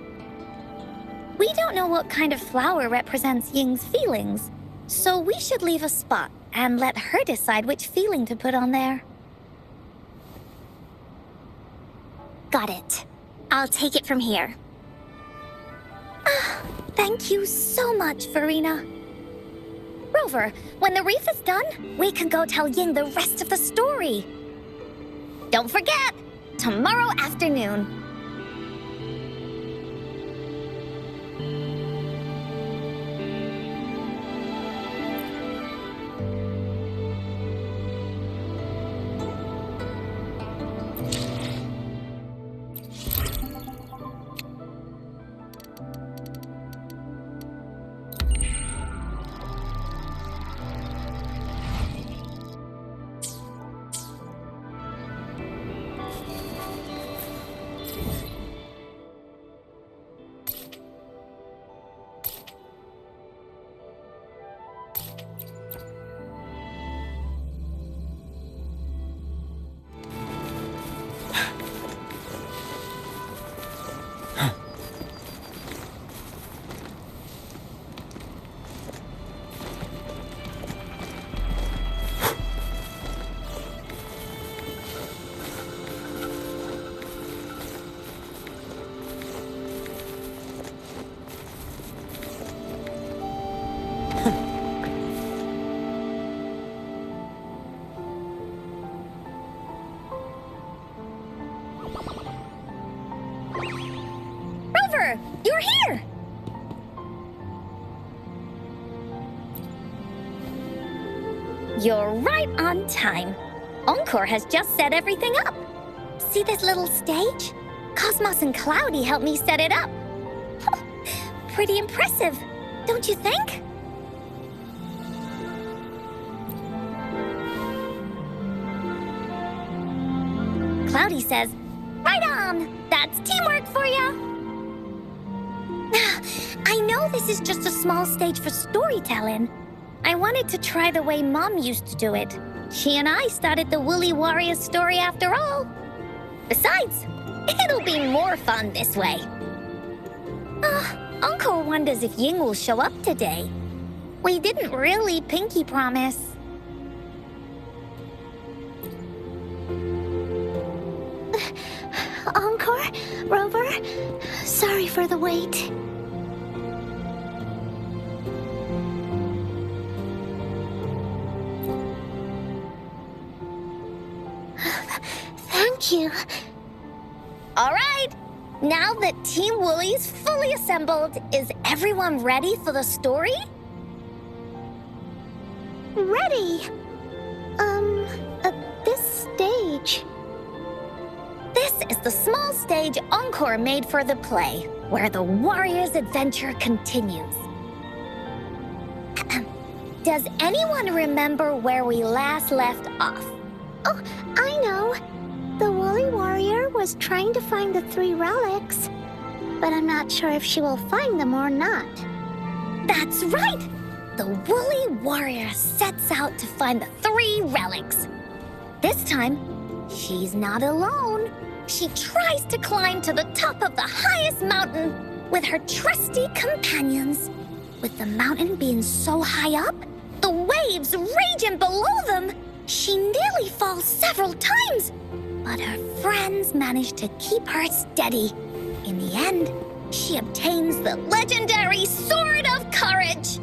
We don't know what kind of flower represents Ying's feelings, so we should leave a spot and let her decide which feeling to put on there.
Got it. I'll take it from here.
Thank you so much, Verena. Rover, when the wreath is done, we can go tell Ying the rest of the story. Don't forget, tomorrow afternoon. Rover, you're here! You're right on time. Encore has just set everything up. See this little stage? Cosmos and Cloudy helped me set it up. Pretty impressive, don't you think? Cloudy says, right on! That's teamwork for you! I know this is just a small stage for storytelling. I wanted to try the way Mom used to do it. She and I started the Woolly Warrior story after all. Besides, it'll be more fun this way. Encore wonders if Ying will show up today. We didn't really pinky promise.
Rover. Sorry for the wait. Thank you.
All right. Now that Team Woolly's fully assembled, is everyone ready for the story?
Ready. This stage.
This is the small stage Encore made for the play, where the warrior's adventure continues. Does anyone remember where we last left off?
Oh, I know. The Woolly Warrior was trying to find the 3 relics, but I'm not sure if she will find them or not.
That's right! The Woolly Warrior sets out to find the 3 relics. This time, she's not alone. She tries to climb to the top of the highest mountain with her trusty companions. With the mountain being so high up, the waves raging below them, she nearly falls several times. But her friends manage to keep her steady. In the end, she obtains the legendary Sword of Courage.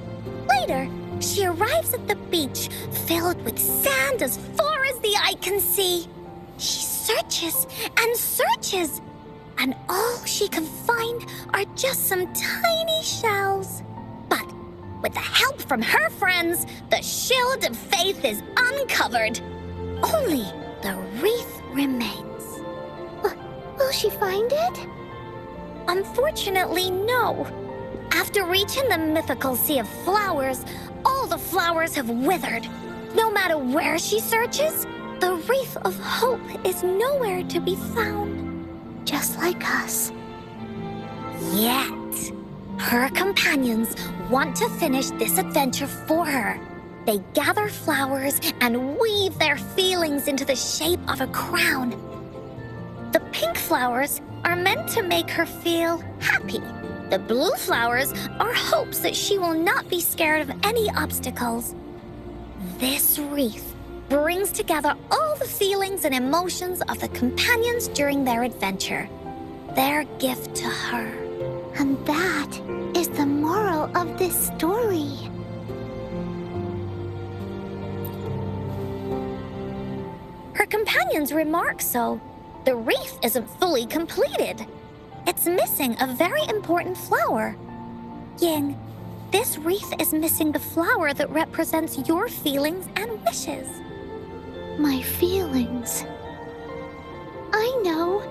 Later, she arrives at the beach filled with sand as far as the eye can see. She searches and searches, and all she can find are just some tiny shells. But with the help from her friends, the Shield of Faith is uncovered. Only the wreath remains.
Will she find it?
Unfortunately, no. After reaching the mythical Sea of Flowers, all the flowers have withered. No matter where she searches, the Wreath of Hope is nowhere to be found.
Just like us.
Yet, her companions want to finish this adventure for her. They gather flowers and weave their feelings into the shape of a crown. The pink flowers are meant to make her feel happy. The blue flowers are hopes that she will not be scared of any obstacles. This wreath brings together all the feelings and emotions of the companions during their adventure. Their gift to her.
And that is the moral of this story.
Her companions remark so. The wreath isn't fully completed. It's missing a very important flower. Ying, this wreath is missing the flower that represents your feelings and wishes.
My feelings. I know.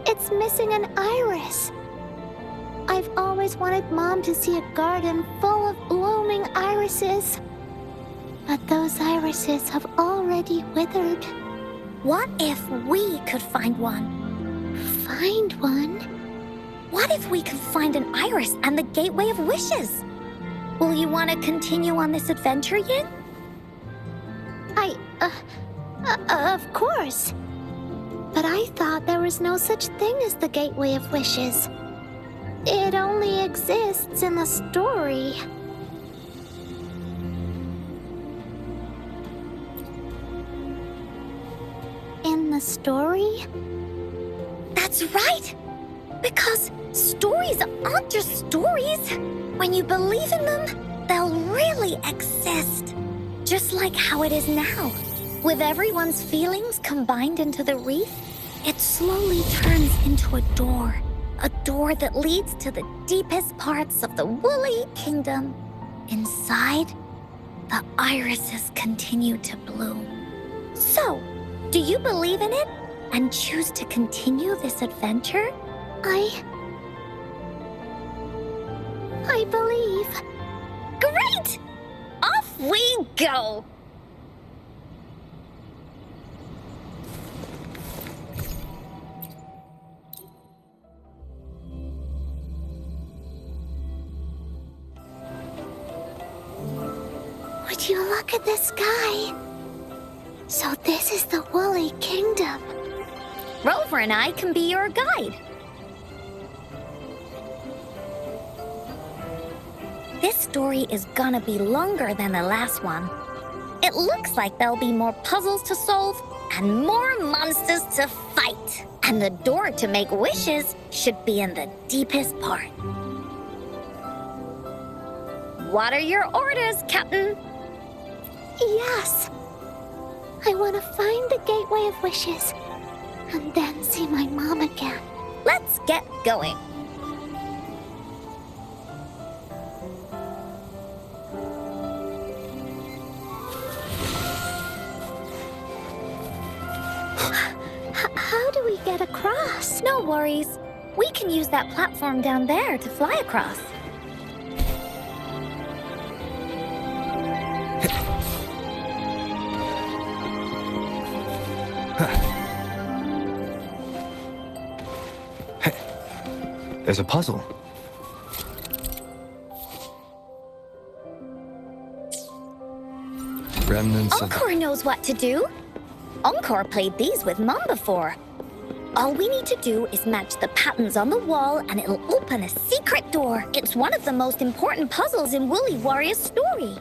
It's missing an iris. I've always wanted Mom to see a garden full of blooming irises. But those irises have already withered.
What if we could find one?
Find one?
What if we could find an iris and the Gateway of Wishes? Will you want to continue on this adventure, Ying?
Of course. But I thought there was no such thing as the Gateway of Wishes. It only exists in the story. In the story?
That's right! Because stories aren't just stories. When you believe in them, they'll really exist. Just like how it is now. With everyone's feelings combined into the wreath, it slowly turns into a door. A door that leads to the deepest parts of the Woolly Kingdom. Inside, the irises continue to bloom. So, do you believe in it and choose to continue this adventure?
I believe.
Great! Off we go!
Would you look at the sky? So this is the Woolly Kingdom.
Rover and I can be your guide. This story is gonna be longer than the last one. It looks like there'll be more puzzles to solve and more monsters to fight. And the door to make wishes should be in the deepest part. What are your orders, Captain?
Yes. I want to find the Gateway of Wishes and then see my mom again.
Let's get going.
How do we get across?
No worries. We can use that platform down there to fly across.
There's a puzzle. Remnants of...
Encore knows what to do. Encore played these with Mom before. All we need to do is match the patterns on the wall and it'll open a secret door. It's one of the most important puzzles in Woolly Warrior's story.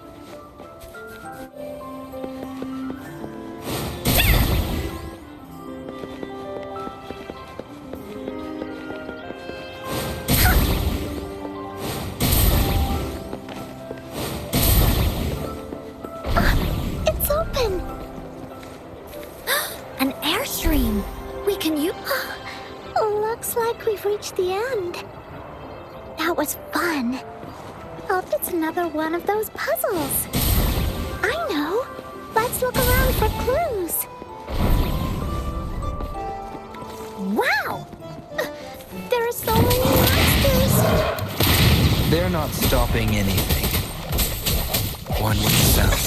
It's open.
An airstream. We can use...
Looks like we've reached the end. That was fun. Hope it's another one of those puzzles. I know. Let's look around for clues.
Wow!
There are so many monsters.
They're not stopping anything. One with sound.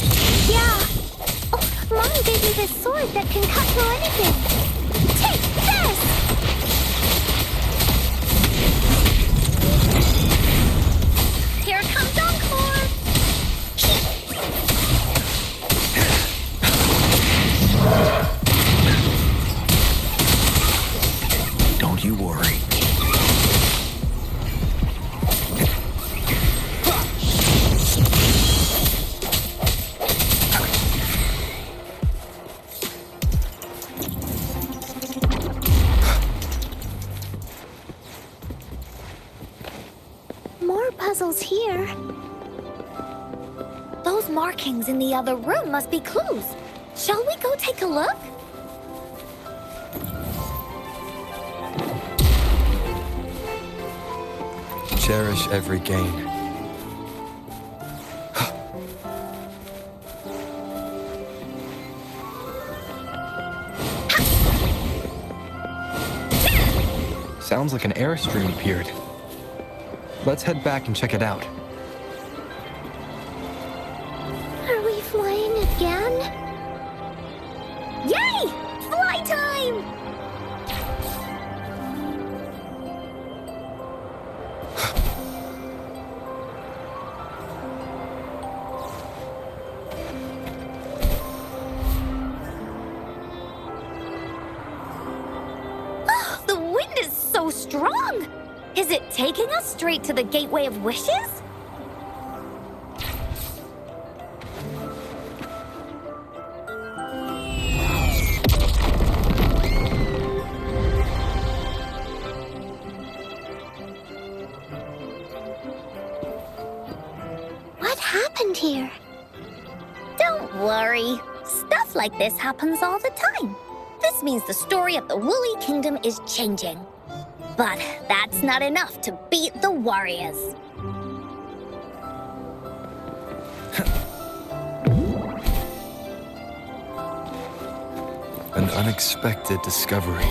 Yeah. Oh, Mom gave me this sword that can cut through anything. Take this!
Here comes Encore!
Don't you worry.
More puzzles here.
Those markings in the other room must be clues. Shall we go take a look?
Cherish every gain. Sounds like an airstream appeared. Let's head back and check it out.
Are we flying again?
Yay! Fly time! The wind is so strong! Is it taking us straight to the Gateway of Wishes?
What happened here?
Don't worry. Stuff like this happens all the time. This means the story of the Woolly Kingdom is changing. But that's not enough to beat the warriors.
An unexpected discovery.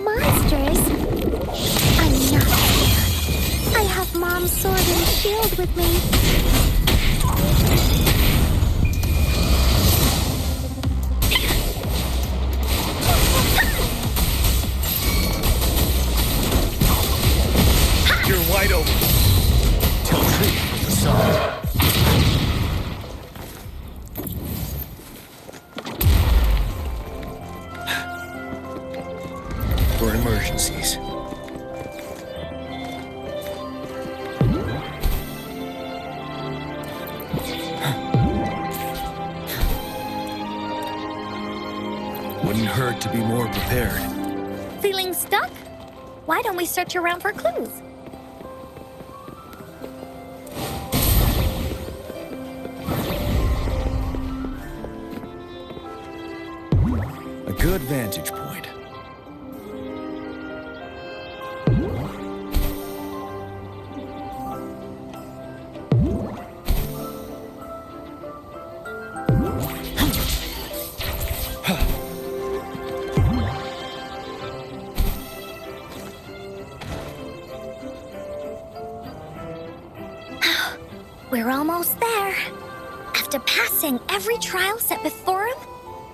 Monsters? I'm not scared. I have Mom's sword and shield with me.
You're wide open. Tell truth with the sun. For emergencies. hurt to be more prepared.
Feeling stuck? Why don't we search around for clues?
A good vantage point.
We're almost there. After passing every trial set before him,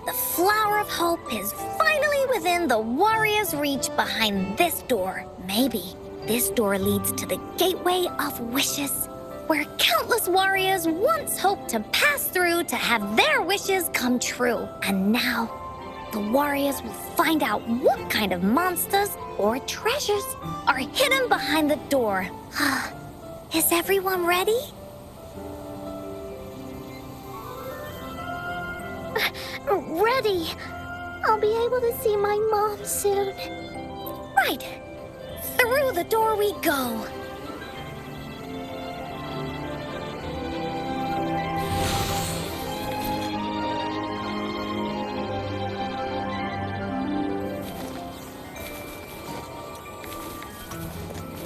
the flower of hope is finally within the warrior's reach behind this door. Maybe this door leads to the gateway of wishes, where countless warriors once hoped to pass through to have their wishes come true. And now, the warriors will find out what kind of monsters or treasures are hidden behind the door. Is everyone ready?
Ready. I'll be able to see my mom soon.
Right. Through the door we go.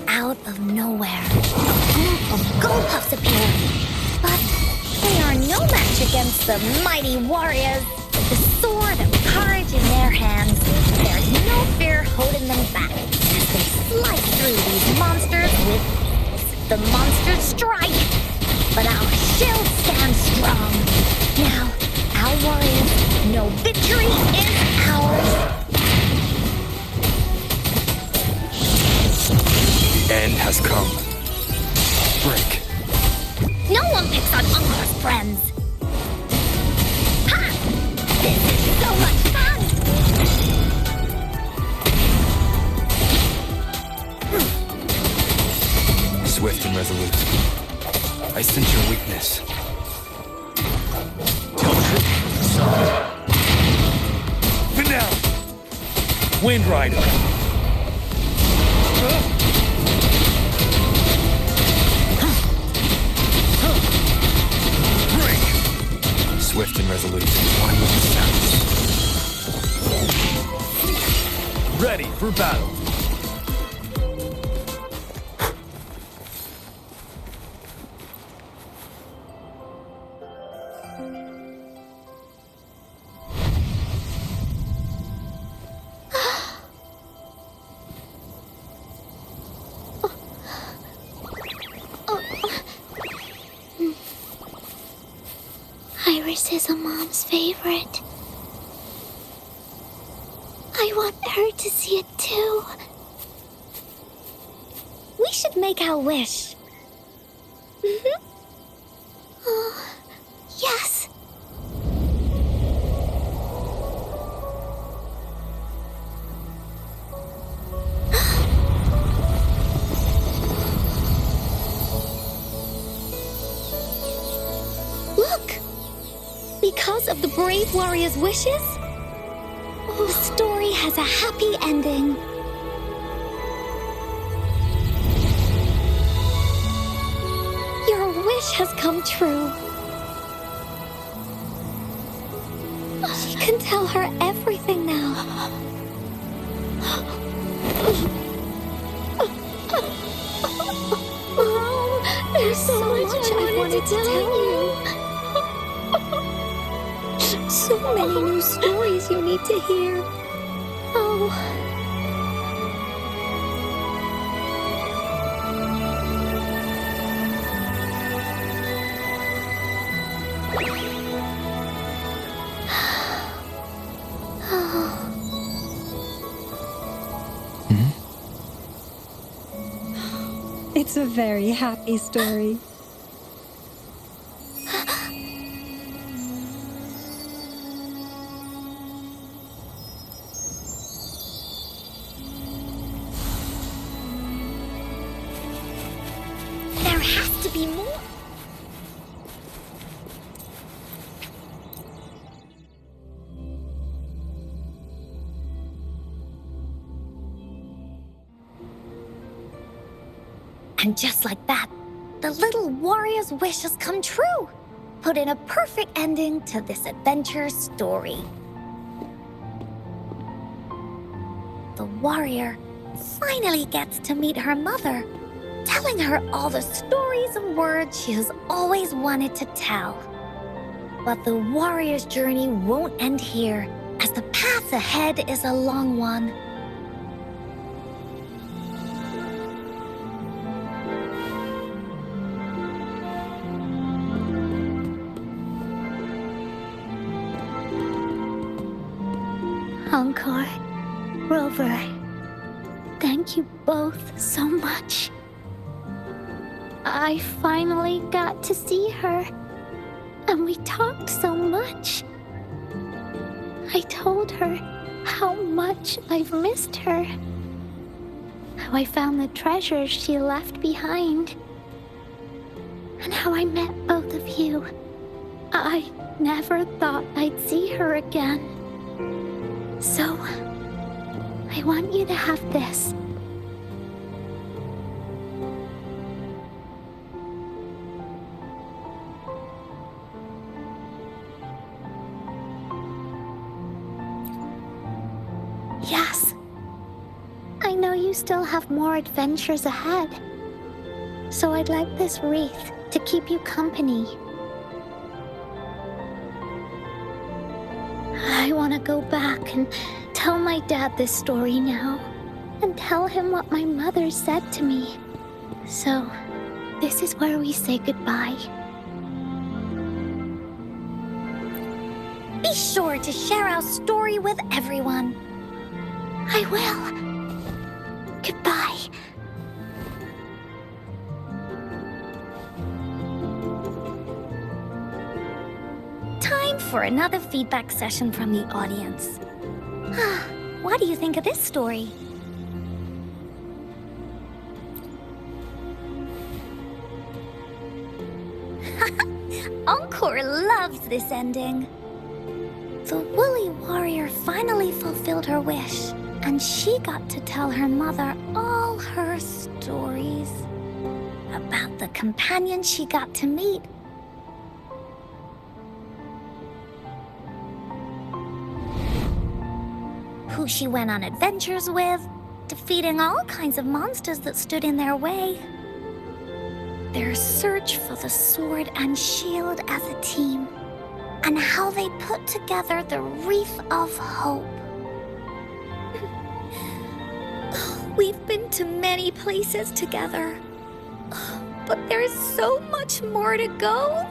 Out of nowhere, a group of Gulpuffs appear. But they are no match against the mighty warriors. With the sword of courage in their hands, there's no fear holding them back as they slice through these monsters with ease. The monsters strike, but our shields stand strong. Now, our warriors know victory is ours.
The end has come. Break.
No one picks on Encore's friends. Ha! This is so much fun!
Swift and resolute. I sense your weakness.
Tell truth, son. Finale. Wind Rider. Break.
Swift and resolute. One with the sounds.
Ready for battle.
Iris is a mom's favorite. I want her to see it too.
We should make our wish.
Oh, yes.
Look! Because of the brave warrior's wishes, the story has a happy ending. Your wish has come true. She can tell her everything now. Mom, there's so much I wanted to tell you. So many new stories you need to hear. Oh.
It's a very happy story.
There has to be more. And just like that, the little warrior's wish has come true, putting a perfect ending to this adventure story. The warrior finally gets to meet her mother, telling her all the stories and words she has always wanted to tell. But the warrior's journey won't end here, as the path ahead is a long one.
Encore, Rover, thank you both so much. I finally got to see her, and we talked so much. I told her how much I've missed her, how I found the treasures she left behind, and how I met both of you. I never thought I'd see her again. So, I want you to have this. Yes. I know you still have more adventures ahead. So I'd like this wreath to keep you company. I want to go back and tell my dad this story now, and tell him what my mother said to me. So, this is where we say goodbye.
Be sure to share our story with everyone.
I will. Goodbye.
Time for another feedback session from the audience. What do you think of this story? Encore loves this ending. The woolly warrior finally fulfilled her wish, and she got to tell her mother all her stories about the companion she got to meet. Who she went on adventures with, defeating all kinds of monsters that stood in their way. Their search for the sword and shield as a team, and how they put together the Wreath of Hope. We've been to many places together, but there's so much more to go,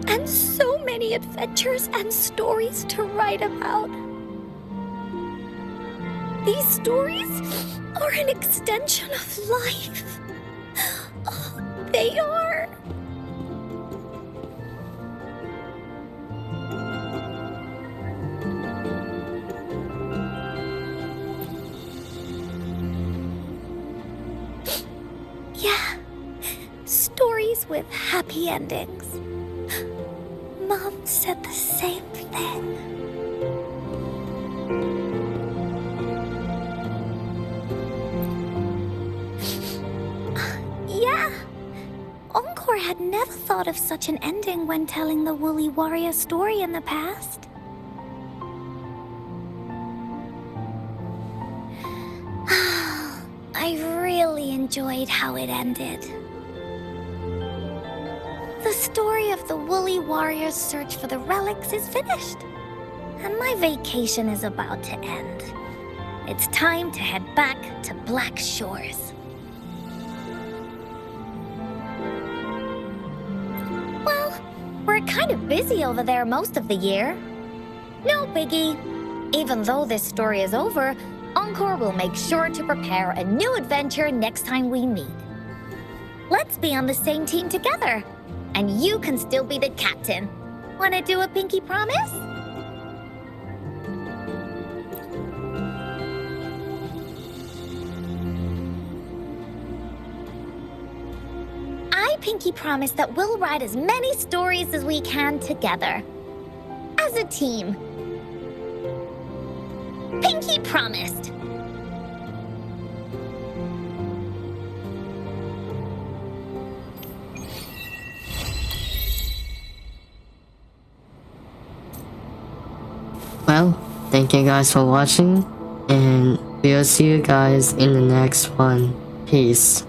and so many adventures and stories to write about. These stories are an extension of life. They are. Yeah, stories with happy endings. Mom said the same thing. Yeah, Encore had never thought of such an ending when telling the Woolly Warrior story in the past. I really enjoyed how it ended. The story of the Woolly Warrior's search for the relics is finished, and my vacation is about to end. It's time to head back to Black Shores. Well, we're kind of busy over there most of the year. No biggie. Even though this story is over, Encore will make sure to prepare a new adventure next time we meet. Let's be on the same team together, and you can still be the captain. Wanna do a pinky promise? I pinky promise that we'll write as many stories as we can together. As a team. Pinky promised.
thank you guys for watching, and we'll see you guys in the next one. Peace.